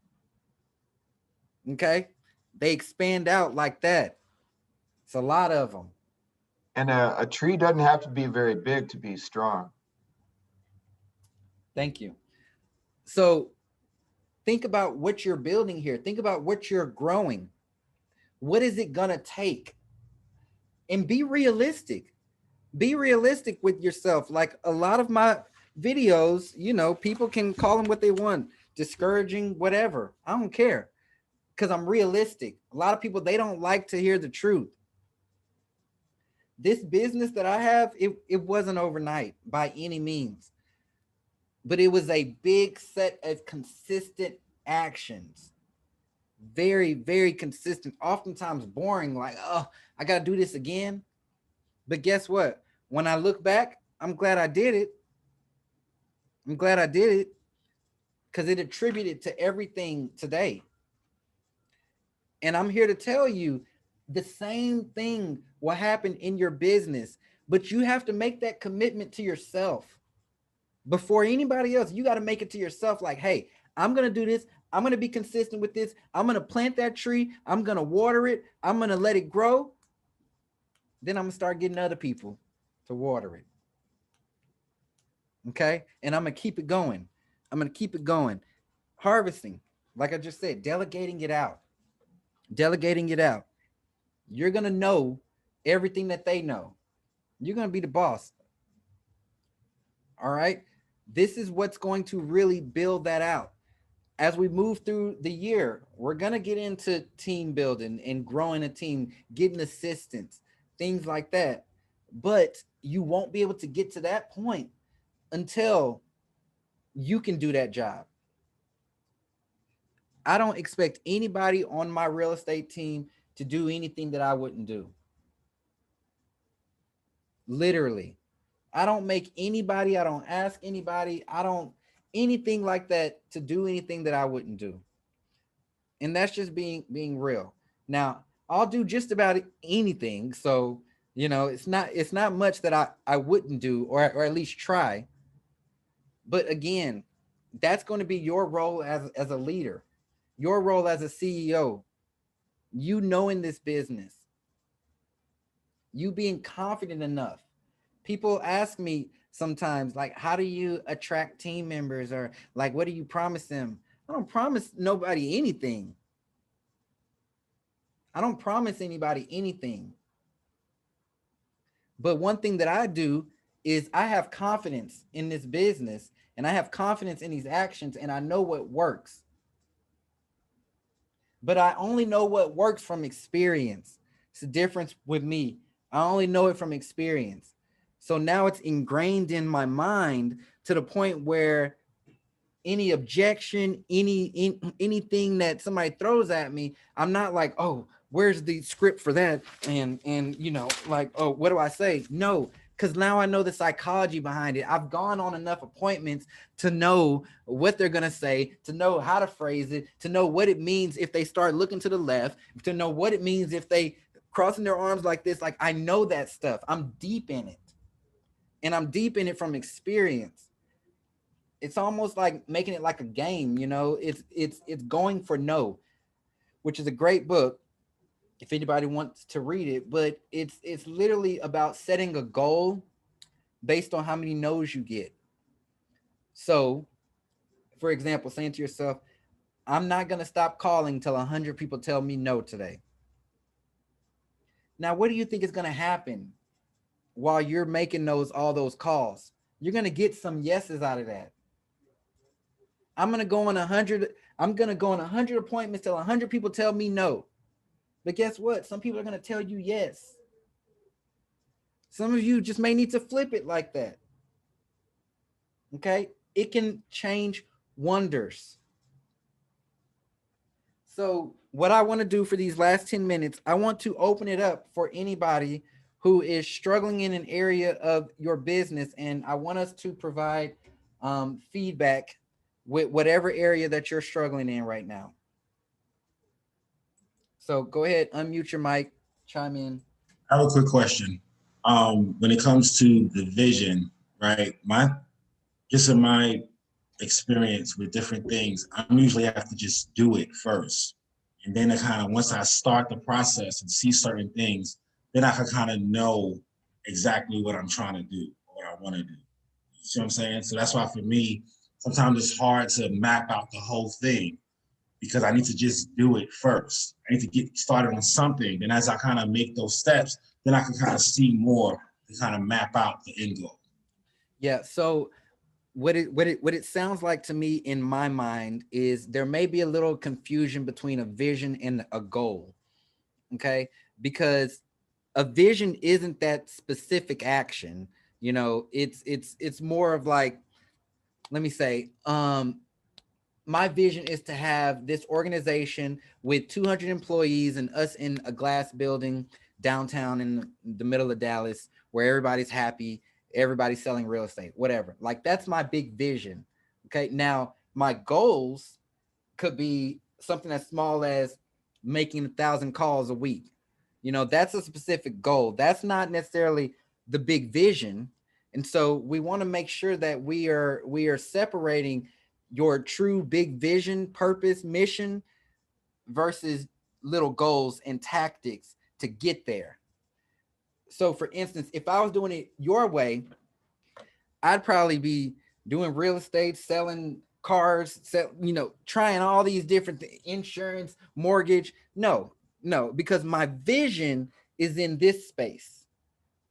Speaker 3: Okay, they expand out like that. It's a lot of them.
Speaker 6: And a tree doesn't have to be very big to be strong.
Speaker 3: Thank you. So think about what you're building here. Think about what you're growing. What is it gonna take? And be realistic. Be realistic with yourself. Like a lot of my videos, you know, people can call them what they want, discouraging, whatever. I don't care. Because I'm realistic. A lot of people, they don't like to hear the truth. This business that I have, it wasn't overnight by any means. But it was a big set of consistent actions. Very, very consistent, oftentimes boring, like, oh, I got to do this again. But guess what? When I look back, I'm glad I did it. I'm glad I did it because it attributed to everything today. And I'm here to tell you the same thing will happen in your business, but you have to make that commitment to yourself before anybody else. You got to make it to yourself like, hey, I'm going to do this. I'm going to be consistent with this. I'm going to plant that tree. I'm going to water it. I'm going to let it grow. Then I'm going to start getting other people to water it. Okay. And I'm going to keep it going. I'm going to keep it going. Harvesting, like I just said, delegating it out. Delegating it out. You're going to know everything that they know. You're going to be the boss. All right. This is what's going to really build that out. As we move through the year, we're going to get into team building and growing a team, getting assistance, things like that. But you won't be able to get to that point until you can do that job. I don't expect anybody on my real estate team to do anything that I wouldn't do. Literally. I don't make anybody, I don't ask anybody, I don't anything like that to do anything that I wouldn't do. And that's just being real. Now, I'll do just about anything. So, you know, it's not much that I wouldn't do or at least try. But again, that's going to be your role as a leader, your role as a CEO, you knowing this business, you being confident enough. People ask me sometimes, like, how do you attract team members, or like, what do you promise them? I don't promise nobody anything. I don't promise anybody anything. But one thing that I do is I have confidence in this business and I have confidence in these actions and I know what works. But I only know what works from experience. It's the difference with me. I only know it from experience. So now it's ingrained in my mind to the point where any objection, anything that somebody throws at me, I'm not like, oh, where's the script for that? And you know, like, oh, what do I say? No, because now I know the psychology behind it. I've gone on enough appointments to know what they're going to say, to know how to phrase it, to know what it means if they start looking to the left, to know what it means if they crossing their arms like this. Like, I know that stuff. I'm deep in it. And I'm deep in it from experience. It's almost like making it like a game, you know. It's Going for No, which is a great book if anybody wants to read it. But it's literally about setting a goal based on how many no's you get. So, for example, saying to yourself, I'm not going to stop calling till 100 people tell me no today. Now, what do you think is going to happen while you're making all those calls? You're going to get some yeses out of that. I'm going to go on 100 appointments till 100 people tell me no. But guess what? Some people are going to tell you yes. Some of you just may need to flip it like that. Okay? It can change wonders. So what I want to do for these last 10 minutes, I want to open it up for anybody who is struggling in an area of your business. And I want us to provide feedback with whatever area that you're struggling in right now. So go ahead, unmute your mic, chime in.
Speaker 8: I have a quick question. When it comes to the vision, right? Just in my experience with different things, I usually have to just do it first. And then once I start the process and see certain things, then I can kind of know exactly what I'm trying to do or what I want to do. You see what I'm saying? So that's why for me, sometimes it's hard to map out the whole thing because I need to just do it first. I need to get started on something. Then as I kind of make those steps, then I can kind of see more to kind of map out the end goal.
Speaker 3: Yeah. So what it sounds like to me in my mind is there may be a little confusion between a vision and a goal. Okay. Because a vision isn't that specific action. You know, it's more of like, let me say, my vision is to have this organization with 200 employees and us in a glass building downtown in the middle of Dallas where everybody's happy, everybody's selling real estate, whatever. Like that's my big vision. Okay. Now my goals could be something as small as making 1,000 calls a week. You know, that's a specific goal. That's not necessarily the big vision. And so we want to make sure that we are separating your true big vision, purpose, mission versus little goals and tactics to get there. So for instance, if I was doing it your way, I'd probably be doing real estate, selling cars, trying all these different insurance, mortgage. No, because my vision is in this space.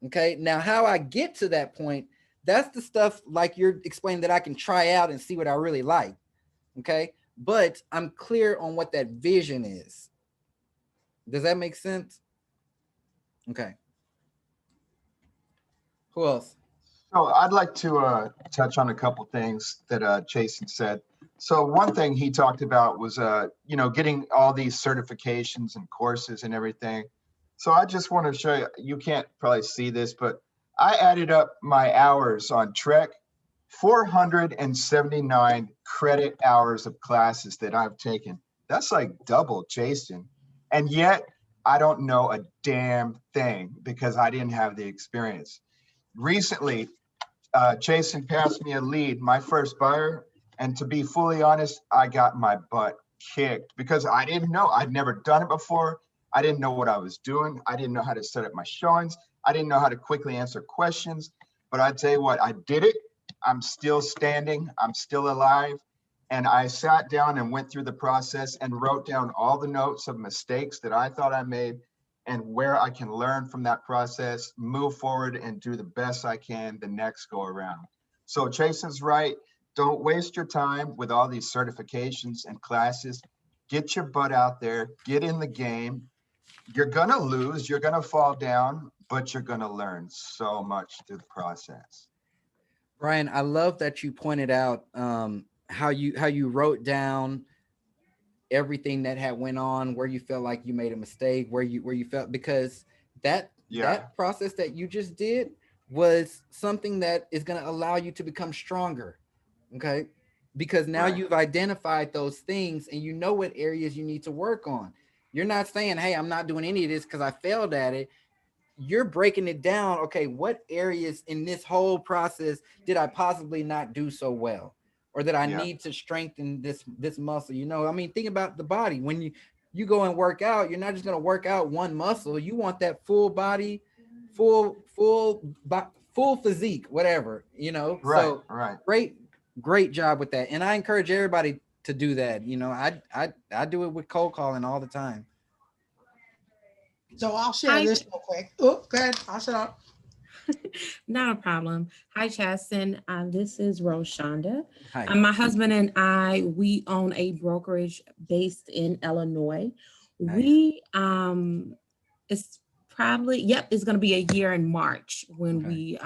Speaker 3: Okay. Now, how I get to that point, that's the stuff like you're explaining that I can try out and see what I really like. Okay. But I'm clear on what that vision is. Does that make sense? Okay. Who else?
Speaker 6: So I'd like to touch on a couple things that Jason said. So one thing he talked about was, getting all these certifications and courses and everything. So I just want to show you, you can't probably see this, but I added up my hours on Trek, 479 credit hours of classes that I've taken. That's like double Jason. And yet I don't know a damn thing because I didn't have the experience. Recently, Jason passed me a lead, my first buyer. And to be fully honest, I got my butt kicked because I didn't know. I'd never done it before. I didn't know what I was doing. I didn't know how to set up my showings. I didn't know how to quickly answer questions. But I tell you what, I did it. I'm still standing. I'm still alive. And I sat down and went through the process and wrote down all the notes of mistakes that I thought I made and where I can learn from that process, move forward and do the best I can the next go around. So Jason's right. Don't waste your time with all these certifications and classes. Get your butt out there, get in the game. You're gonna lose, you're gonna fall down, but you're gonna learn so much through the process.
Speaker 3: Brian, I love that you pointed out how you wrote down everything that had went on, where you felt like you made a mistake, where you felt, because that process that you just did was something that is going to allow you to become stronger. Okay. Because now you've identified those things and you know what areas you need to work on. You're not saying, hey, I'm not doing any of this because I failed at it. You're breaking it down. Okay, what areas in this whole process did I possibly not do so well? Or that I need to strengthen this muscle? You know, I mean, think about the body. When you go and work out, you're not just going to work out one muscle. You want that full body, full physique, whatever, you know? So great job with that. And I encourage everybody to do that. You know, I do it with cold calling all the time.
Speaker 1: So I'll share this real quick. Oh, go ahead. I'll shut up.
Speaker 9: Not a problem. Hi, Chasten. This is Roshonda.
Speaker 3: Hi.
Speaker 9: My husband and I, we own a brokerage based in Illinois.
Speaker 3: Nice.
Speaker 9: We, it's probably, it's going to be a year in March when we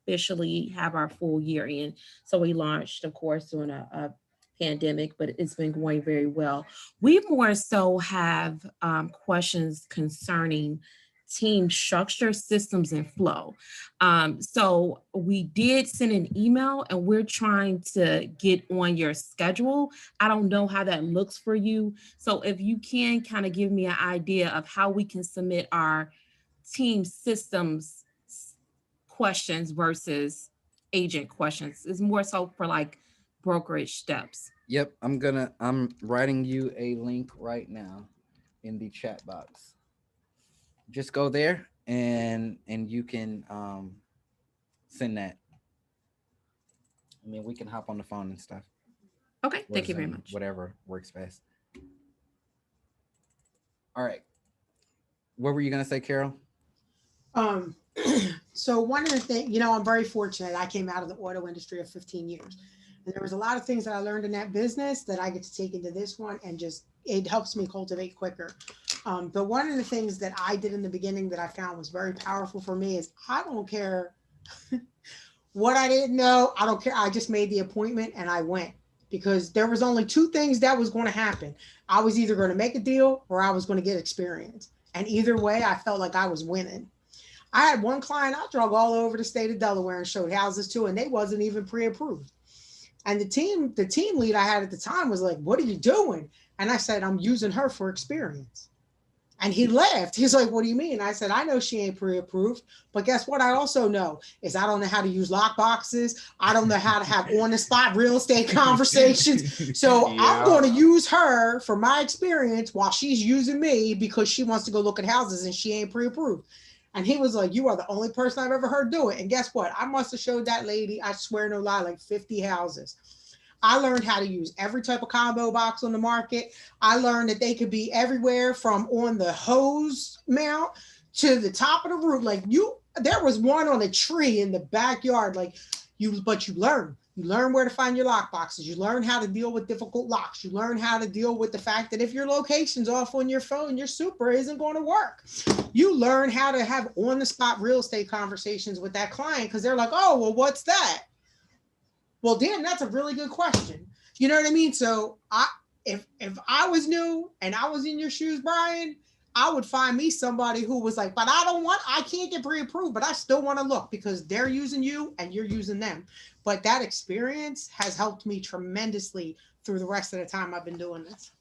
Speaker 9: officially have our full year in. So we launched, of course, during a pandemic, but it's been going very well. We more so have questions concerning team structure, systems, and flow. So we did send an email and we're trying to get on your schedule. I don't know how that looks for you. So if you can kind of give me an idea of how we can submit our team systems questions versus agent questions. It's more so for like brokerage steps.
Speaker 3: Yep. I'm writing you a link right now in the chat box. Just go there and you can send that. I mean, we can hop on the phone and stuff.
Speaker 9: Okay, thank you very much.
Speaker 3: Whatever works best. All right. What were you gonna say, Carol?
Speaker 1: So one of the things, you know, I'm very fortunate. I came out of the auto industry of 15 years. And there was a lot of things that I learned in that business that I get to take into this one and just, it helps me cultivate quicker. But one of the things that I did in the beginning that I found was very powerful for me is I don't care what I didn't know. I don't care. I just made the appointment and I went because there was only two things that was going to happen. I was either going to make a deal or I was going to get experience. And either way, I felt like I was winning. I had one client I drove all over the state of Delaware and showed houses to, and they wasn't even pre-approved. And the team lead I had at the time was like, "What are you doing?" And I said, "I'm using her for experience." And he laughed. He's like, "What do you mean?" I said, "I know she ain't pre-approved, but guess what? I also know is I don't know how to use lock boxes. I don't know how to have on-the-spot real estate conversations. So I'm going to use her for my experience while she's using me because she wants to go look at houses and she ain't pre-approved." And he was like, "You are the only person I've ever heard do it." And guess what? I must have showed that lady, I swear no lie, like 50 houses. I learned how to use every type of combo box on the market. I learned that they could be everywhere from on the hose mount to the top of the roof. Like there was one on a tree in the backyard. But you learn. You learn where to find your lock boxes. You learn how to deal with difficult locks. You learn how to deal with the fact that if your location's off on your phone, your super isn't going to work. You learn how to have on-the-spot real estate conversations with that client because they're like, "Oh, well, what's that?" Well, damn, that's a really good question. You know what I mean? So if I was new and I was in your shoes, Brian, I would find me somebody who was like, "But I can't get pre-approved, but I still want to look," because they're using you and you're using them. But that experience has helped me tremendously through the rest of the time I've been doing this.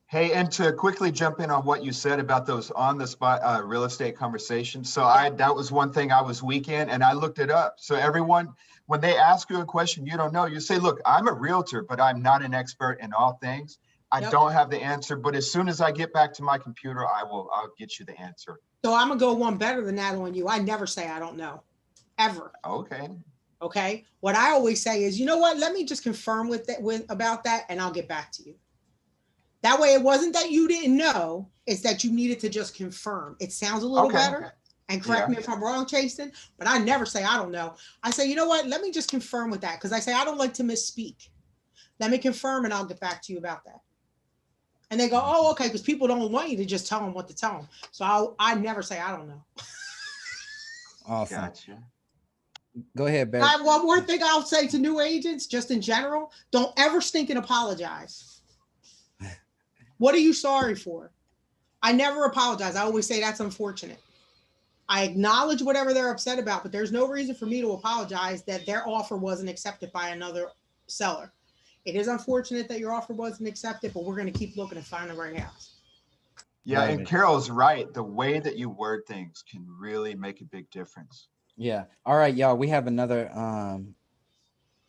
Speaker 6: Hey, and to quickly jump in on what you said about those on the spot real estate conversations. So that was one thing I was weak in and I looked it up. So everyone, when they ask you a question you don't know, you say, "Look, I'm a realtor, but I'm not an expert in all things. I don't have the answer, but as soon as I get back to my computer, I'll get you the answer."
Speaker 1: So I'm gonna go one better than that on you. I never say I don't know, ever.
Speaker 6: Okay.
Speaker 1: Okay. What I always say is, "You know what? Let me just confirm about that, and I'll get back to you." That way, it wasn't that you didn't know; it's that you needed to just confirm. It sounds a little better. And correct me if I'm wrong, Chasten, but I never say I don't know. I say, "You know what? Let me just confirm with that," because I say I don't like to misspeak. Let me confirm, and I'll get back to you about that. And they go, "Oh, okay," because people don't want you to just tell them what to tell them. So I never say I don't know.
Speaker 3: Awesome.
Speaker 6: Gotcha.
Speaker 3: Go ahead, Barry.
Speaker 1: One more thing I'll say to new agents, just in general, don't ever stink and apologize. What are you sorry for? I never apologize. I always say that's unfortunate. I acknowledge whatever they're upset about, but there's no reason for me to apologize that their offer wasn't accepted by another seller. It is unfortunate that your offer wasn't accepted, but we're going to keep looking to find the right house.
Speaker 6: Yeah,
Speaker 3: Love
Speaker 6: and
Speaker 3: it.
Speaker 6: Carol's right. The way that you word things can really make a big difference.
Speaker 3: Yeah. All right, y'all. We have another
Speaker 1: Because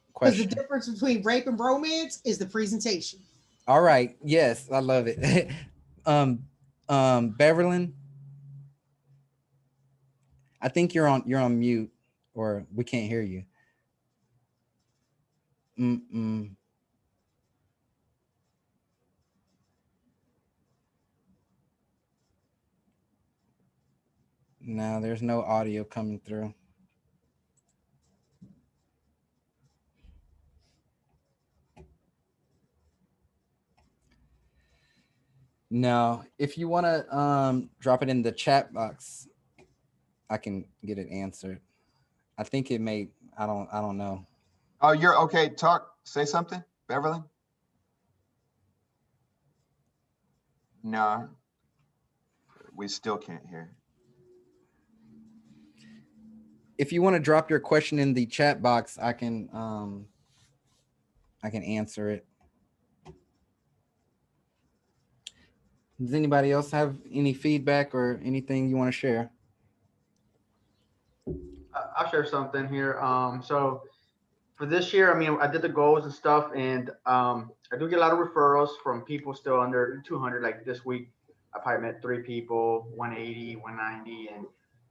Speaker 1: the
Speaker 3: question.
Speaker 1: difference between rape and romance is the presentation.
Speaker 3: All right. Yes, I love it. Beverlyn, I think you're on mute, or we can't hear you. No, there's no audio coming through. No, if you want to drop it in the chat box, I can get it answered. I think it may. I don't know.
Speaker 6: Oh, you're okay. Say something, Beverly. No, we still can't hear.
Speaker 3: If you want to drop your question in the chat box, I can answer it. Does anybody else have any feedback or anything you want to share?
Speaker 5: I'll share something here. So for this year, I mean, I did the goals and stuff, and I do get a lot of referrals from people still under 200. Like this week, I probably met 3 people, 180, 190, and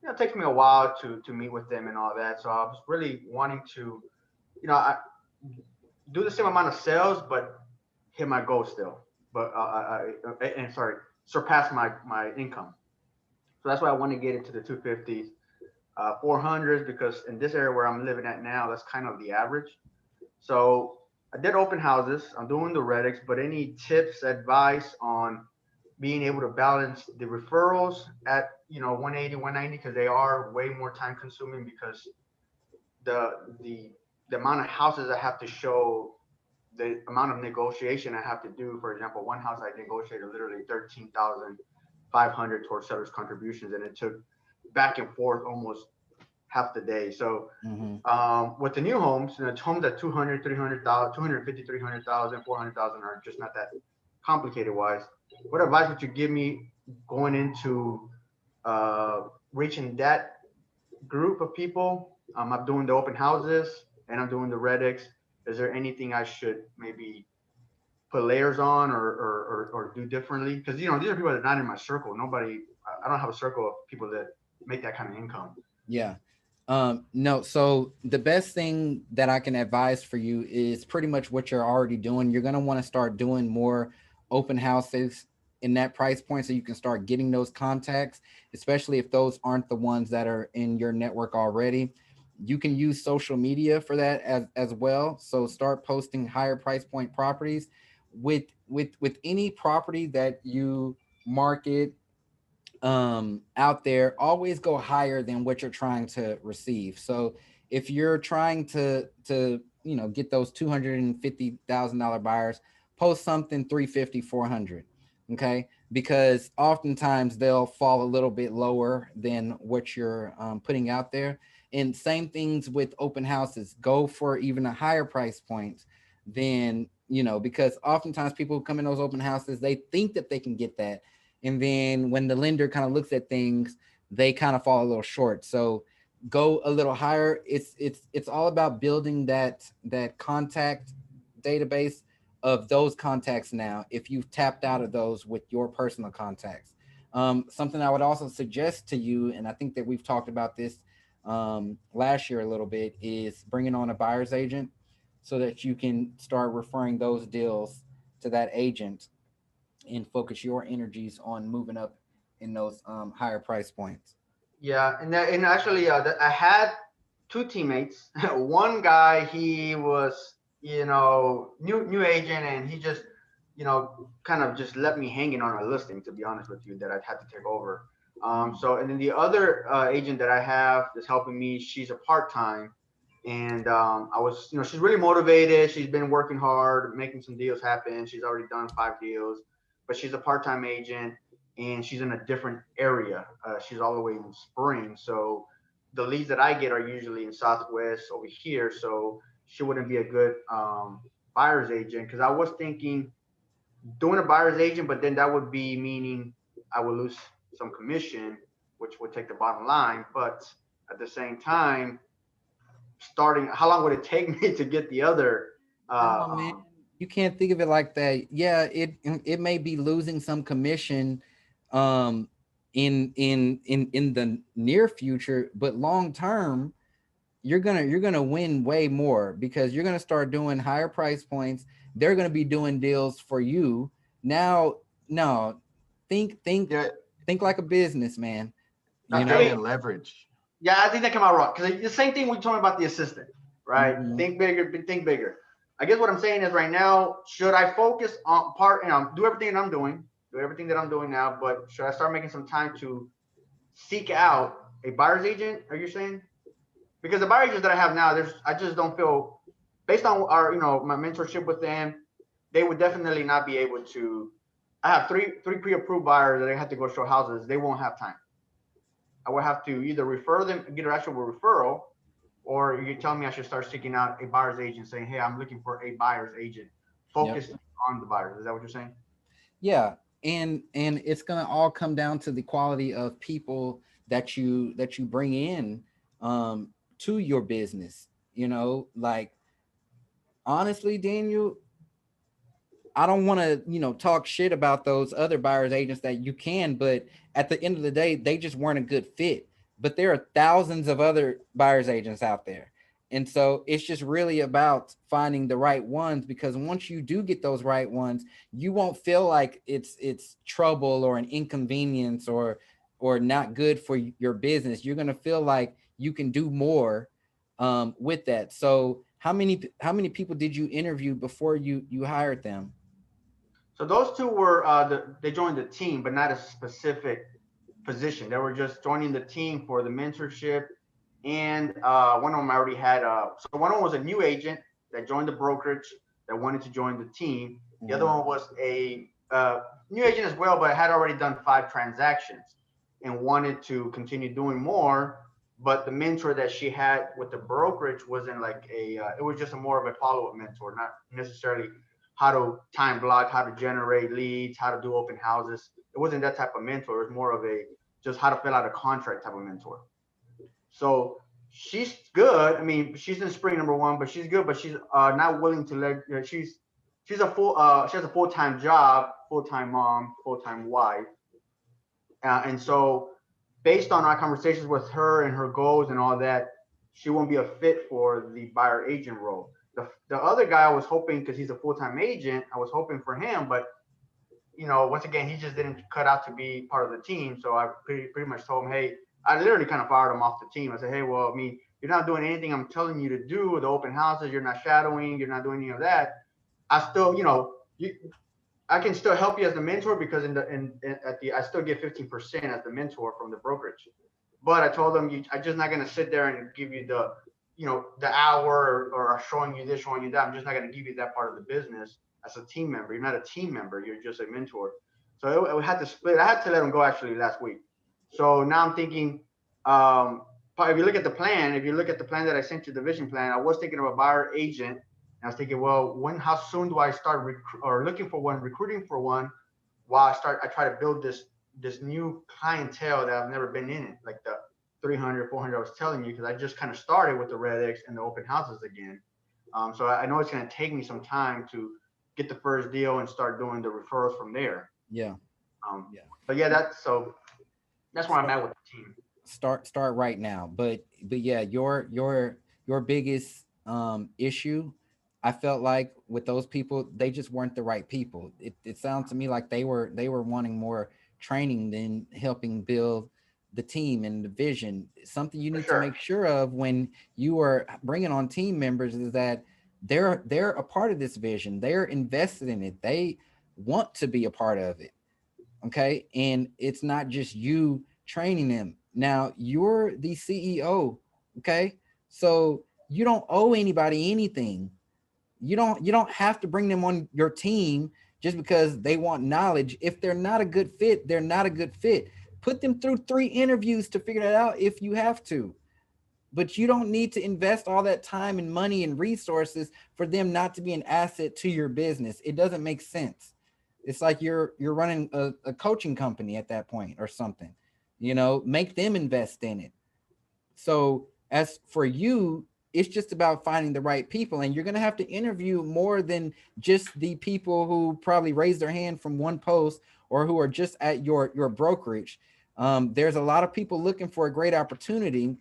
Speaker 5: it takes me a while to meet with them and all that. So I was really wanting to, I do the same amount of sales, but hit my goal still. But surpass my income. So that's why I want to get into the 250s. 400s, because in this area where I'm living at now, that's kind of the average. So I did open houses. I'm doing the Redix, but any tips, advice on being able to balance the referrals at 180, 190, because they are way more time consuming, because the amount of houses I have to show the amount of negotiation I have to do. For example, one house I negotiated literally 13,500 towards seller's contributions, and it took back and forth almost half the day. So with the new homes, the homes at 200, 300,000, 250, 300,000, 400,000 are just not that complicated wise. What advice would you give me going into reaching that group of people? I'm doing the open houses and I'm doing the Redx. Is there anything I should maybe put layers on or do differently? Because, you know, these are people that are not in my circle. I don't have a circle of people that make that kind of income.
Speaker 3: Yeah. No, so the best thing that I can advise for you is pretty much what you're already doing. You're going to want to start doing more open houses in that price point so you can start getting those contacts, especially if those aren't the ones that are in your network already. You can use social media for that as well. So start posting higher price point properties with any property that you market out there. Always go higher than what you're trying to receive. So if you're trying to you know, get those $250,000 buyers, post something 350, 400. Okay, because oftentimes they'll fall a little bit lower than what you're putting out there. And same things with open houses. Go for even a higher price point than, you know, because oftentimes people who come in those open houses, they think that they can get that. And then when the lender kind of looks at things, they kind of fall a little short. So go a little higher. It's all about building that contact database of those contacts now, if you've tapped out of those with your personal contacts. Something I would also suggest to you, and I think that we've talked about this last year a little bit, is bringing on a buyer's agent so that you can start referring those deals to that agent and focus your energies on moving up in those higher price points.
Speaker 5: Yeah, and actually, I had two teammates. One guy, he was, you know, new agent, and he just, you know, kind of just left me hanging on a listing, to be honest with you, that I had to take over. So, and then the other agent that I have that's helping me, she's a part-time, and I was, you know, she's really motivated. She's been working hard, making some deals happen. She's already done 5 deals, but she's a part-time agent and she's in a different area. She's all the way in Spring. So the leads that I get are usually in Southwest over here. So she wouldn't be a good buyer's agent, because I was thinking doing a buyer's agent, but then that would be meaning I would lose some commission, which would take the bottom line. But at the same time, how long would it take me to get the other?
Speaker 3: Oh, man. You can't think of it like that. Yeah, it may be losing some commission in the near future, but long term, you're gonna win way more, because you're gonna start doing higher price points. They're gonna be doing deals for you. Now, no, think like a businessman.
Speaker 6: You know, and leverage.
Speaker 5: Yeah, I think that came out wrong, because the same thing we talking about the assistant, right? Think bigger, think bigger. I guess what I'm saying is right now, should I focus on do everything that I'm doing now, but should I start making some time to seek out a buyer's agent? Are you saying? Because the buyer agents that I have now, I just don't feel, based on our, you know, my mentorship with them, they would definitely not be able to. I have three pre-approved buyers that I have to go show houses. They won't have time. I would have to either refer them, get an actual referral, or you tell me I should start seeking out a buyer's agent, saying, hey, I'm looking for a buyer's agent focused on the buyers. Is that what you're saying?
Speaker 3: Yeah. And it's going to all come down to the quality of people that you bring in to your business. You know, like, honestly, Daniel, I don't want to, you know, talk shit about those other buyer's agents that you can, but at the end of the day, they just weren't a good fit. But there are thousands of other buyer's agents out there. And so it's just really about finding the right ones, because once you do get those right ones, you won't feel like it's trouble or an inconvenience or not good for your business. You're going to feel like you can do more with that. So how many people did you interview before you hired them?
Speaker 5: So those two were they joined the team, but not a specific position. They were just joining the team for the mentorship. And one of them I already had. So one of them was a new agent that joined the brokerage. that wanted to join the team. The other one was a new agent as well, but had already done 5 transactions and wanted to continue doing more. But the mentor that she had with the brokerage wasn't like it was just a more of a follow-up mentor, not necessarily how to time block, how to generate leads, how to do open houses. It wasn't that type of mentor. It was more of a just how to fill out a contract type of mentor. So she's good. I mean, she's in spring number 1, but she's good, but she's not willing to let, you know, she's a she has a full-time job, full-time mom, full-time wife. And so based on our conversations with her and her goals and all that, she won't be a fit for the buyer agent role. The other guy I was hoping, because he's a full-time agent, I was hoping for him, but you know, once again, he just didn't cut out to be part of the team. So I pretty much told him, hey, I literally kind of fired him off the team. I said, hey, well, I mean, you're not doing anything I'm telling you to do, the open houses, you're not shadowing, you're not doing any of that. I still, you know, I can still help you as the mentor, because I still get 15% as the mentor from the brokerage. But I told them, I'm just not going to sit there and give you the, you know, the hour or showing you this, showing you that. I'm just not going to give you that part of the business as a team member. You're not a team member. You're just a mentor. So it had to split. I had to let them go actually last week. So now I'm thinking, if you look at the plan, that I sent you, the vision plan, I was thinking of a buyer agent. And I was thinking, well, how soon do I start looking for one, recruiting for one, while I try to build this new clientele that I've never been in it, like the 300, 400 I was telling you, because I just kind of started with the Red X and the open houses again. So I know it's going to take me some time to get the first deal and start doing the referrals from there.
Speaker 3: Yeah.
Speaker 5: But yeah, that's where I'm at with the team.
Speaker 3: Start right now. But yeah, your biggest issue, I felt like with those people, they just weren't the right people. It sounds to me like they were wanting more training than helping build the team and the vision. Something you need to make sure of when you are bringing on team members is that they're a part of this vision. They're invested in it. They want to be a part of it. Okay. And it's not just you training them. Now you're the CEO. Okay. So you don't owe anybody anything. You don't have to bring them on your team just because they want knowledge. If they're not a good fit, they're not a good fit. Put them through 3 interviews to figure that out if you have to. But you don't need to invest all that time and money and resources for them not to be an asset to your business. It doesn't make sense. It's like you're running a coaching company at that point or something. You know, make them invest in it. So as for you, it's just about finding the right people, and you're going to have to interview more than just the people who probably raise their hand from one post or who are just at your brokerage. There's a lot of people looking for a great opportunity,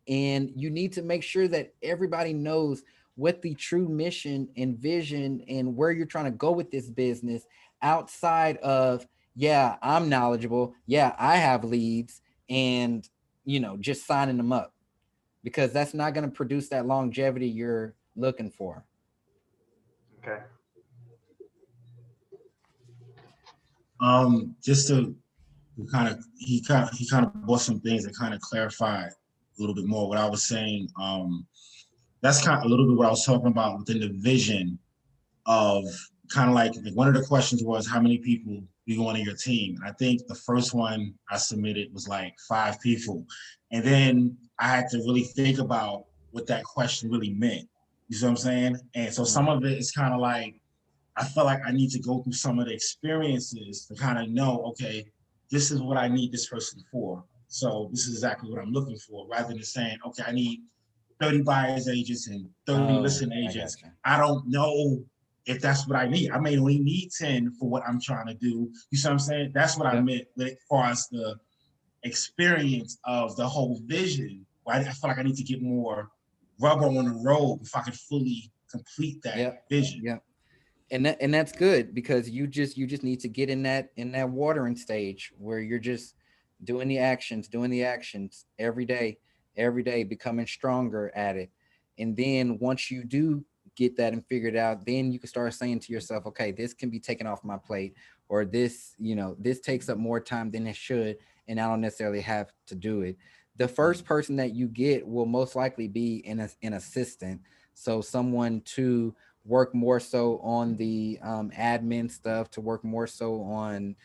Speaker 3: and you need to make sure that everybody knows what the true mission and vision and where you're trying to go with this business outside of, yeah, I'm knowledgeable. Yeah, I have leads, and, you know, just signing them up, because that's not going to produce that longevity you're looking for.
Speaker 5: Okay.
Speaker 8: Just to he kind of brought some things that kind of clarified a little bit more what I was saying. That's kind of a little bit what I was talking about within the vision of kind of like one of the questions was, how many people do you want on your team? And I think the first one I submitted was like 5 people. And then I had to really think about what that question really meant. You see what I'm saying? And so some of it is kind of like, I feel like I need to go through some of the experiences to kind of know, okay, this is what I need this person for. So this is exactly what I'm looking for, rather than saying, okay, I need 30 buyers agents and 30 listing agents. I don't know if that's what I need. I may only need 10 for what I'm trying to do. You see what I'm saying? That's what I meant as far as the experience of the whole vision. I feel like I need to get more rubber on the road if I can fully complete that vision.
Speaker 3: Yeah. And that's good, because you just need to get in that watering stage where you're just doing the actions every day, becoming stronger at it. And then once you do get that and figure it out, then you can start saying to yourself, okay, this can be taken off my plate, or this, you know, this takes up more time than it should, and I don't necessarily have to do it. The first person that you get will most likely be an assistant. So someone to work more so on the admin stuff, to work more so on,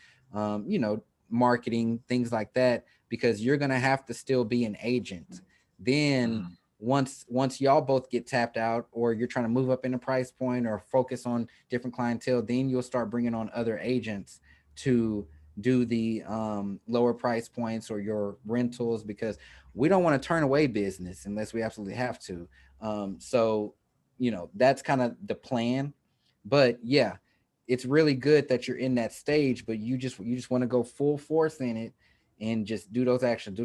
Speaker 3: you know, marketing, things like that, because you're going to have to still be an agent. Then once y'all both get tapped out, or you're trying to move up in the price point or focus on different clientele, then you'll start bringing on other agents to do the lower price points or your rentals, because we don't want to turn away business unless we absolutely have to. So, you know, that's kind of the plan. But yeah, it's really good that you're in that stage, but you just want to go full force in it and just do those actions,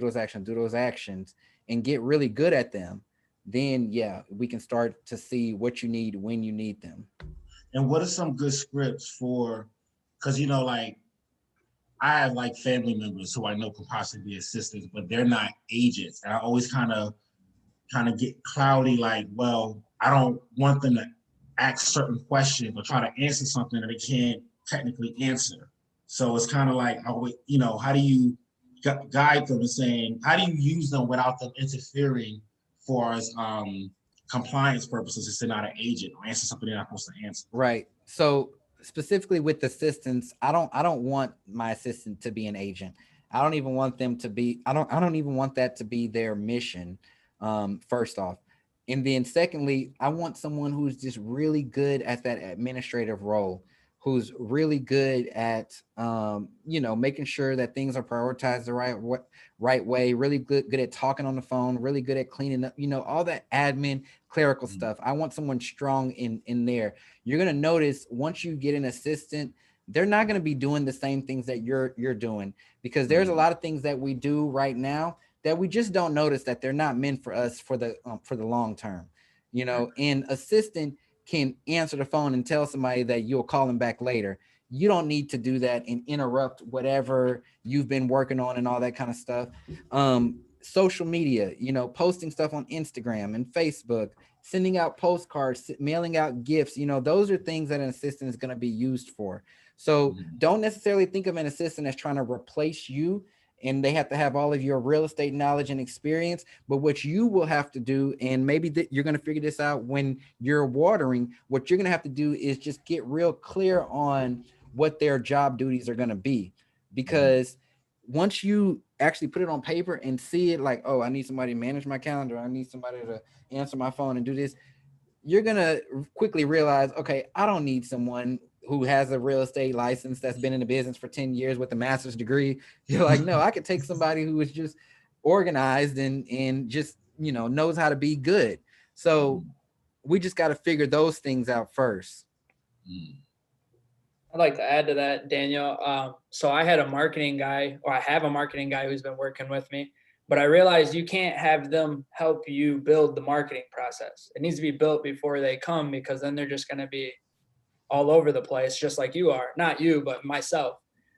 Speaker 3: and get really good at them. Then yeah, we can start to see what you need when you need them.
Speaker 8: And what are some good scripts for, because, you know, like I have like family members who I know can possibly be assistants, but they're not agents. And I always kind of get cloudy, like, well, I don't want them to ask certain questions or try to answer something that they can't technically answer. So it's kind of like, you know, how do you guide them and saying, how do you use them without them interfering for as compliance purposes if they're not an agent or answer something they're not supposed to answer?
Speaker 3: Right. So specifically with assistants, I don't want my assistant to be an agent. I don't even want them to be, I don't even want that to be their mission. First off. And then secondly, I want someone who's just really good at that administrative role, who's really good at, you know, making sure that things are prioritized the right way, really good at talking on the phone, really good at cleaning up, you know, all that admin clerical stuff. I want someone strong in there. You're going to notice once you get an assistant, they're not going to be doing the same things that you're doing, because there's a lot of things that we do right now that we just don't notice that they're not meant for us for the long term, you know. And assistant can answer the phone and tell somebody that you'll call them back later. You don't need to do that and interrupt whatever you've been working on and all that kind of stuff. Social media, you know, posting stuff on Instagram and Facebook, sending out postcards, mailing out gifts, you know, those are things that an assistant is going to be used for. So don't necessarily think of an assistant as trying to replace you, and they have to have all of your real estate knowledge and experience. But what you will have to do, and maybe you're going to figure this out when you're watering, what you're going to have to do is just get real clear on what their job duties are going to be. Because once you actually put it on paper and see it, like, oh, I need somebody to manage my calendar, I need somebody to answer my phone and do this, you're going to quickly realize, okay, I don't need someone who has a real estate license that's been in the business for 10 years with a master's degree. You're like, no, I could take somebody who is just organized and just, you know, knows how to be good. So we just got to figure those things out first.
Speaker 4: I'd like to add to that, Daniel. So I had a marketing guy, or I have a marketing guy who's been working with me, but I realized you can't have them help you build the marketing process. It needs to be built before they come, because then they're just going to be all over the place, just like you are. Not you, but myself.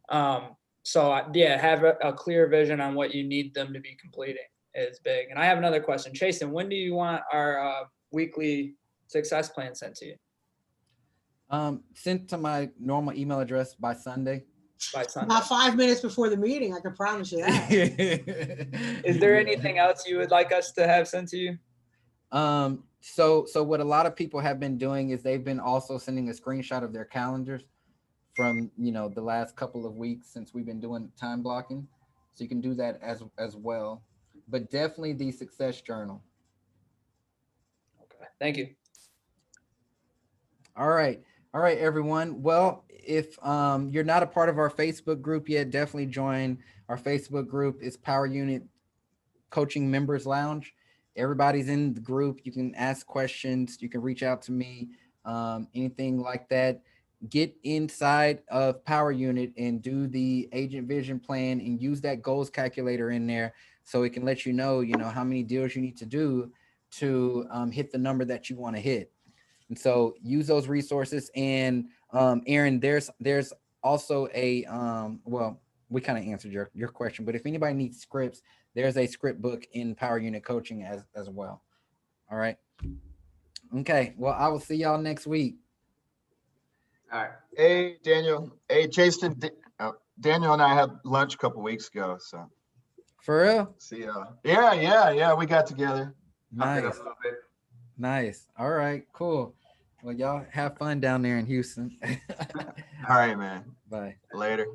Speaker 4: So yeah, have a clear vision on what you need them to be completing is big. And I have another question. Chasen, when do you want our weekly success plan sent to you?
Speaker 3: Sent to my normal email address by Sunday.
Speaker 4: By Sunday.
Speaker 1: Not 5 minutes before the meeting, I can promise you that.
Speaker 4: Is there anything else you would like us to have sent to you?
Speaker 3: So what a lot of people have been doing is they've been also sending a screenshot of their calendars from, you know, the last couple of weeks since we've been doing time blocking. So you can do that as well, but definitely the success journal.
Speaker 4: Okay, thank you.
Speaker 3: All right, everyone. Well, if you're not a part of our Facebook group yet, definitely join our Facebook group. It's Power Unit Coaching Members Lounge. Everybody's in the group. You can ask questions. You can reach out to me, anything like that. Get inside of Power Unit and do the agent vision plan and use that goals calculator in there, so it can let you know, how many deals you need to do to hit the number that you want to hit. And so use those resources. And Aaron, there's also a, well, we kind of answered your question, but if anybody needs scripts, there's a script book in Power Unit Coaching as well. All right. Okay. Well, I will see y'all next week.
Speaker 5: All right.
Speaker 6: Hey, Daniel. Hey, Jason. Daniel and I had lunch a couple weeks ago. So.
Speaker 3: For real?
Speaker 6: See ya. Yeah. We got together.
Speaker 3: Nice. Nice. All right. Cool. Well, y'all have fun down there in Houston.
Speaker 6: All right, man.
Speaker 3: Bye.
Speaker 6: Later.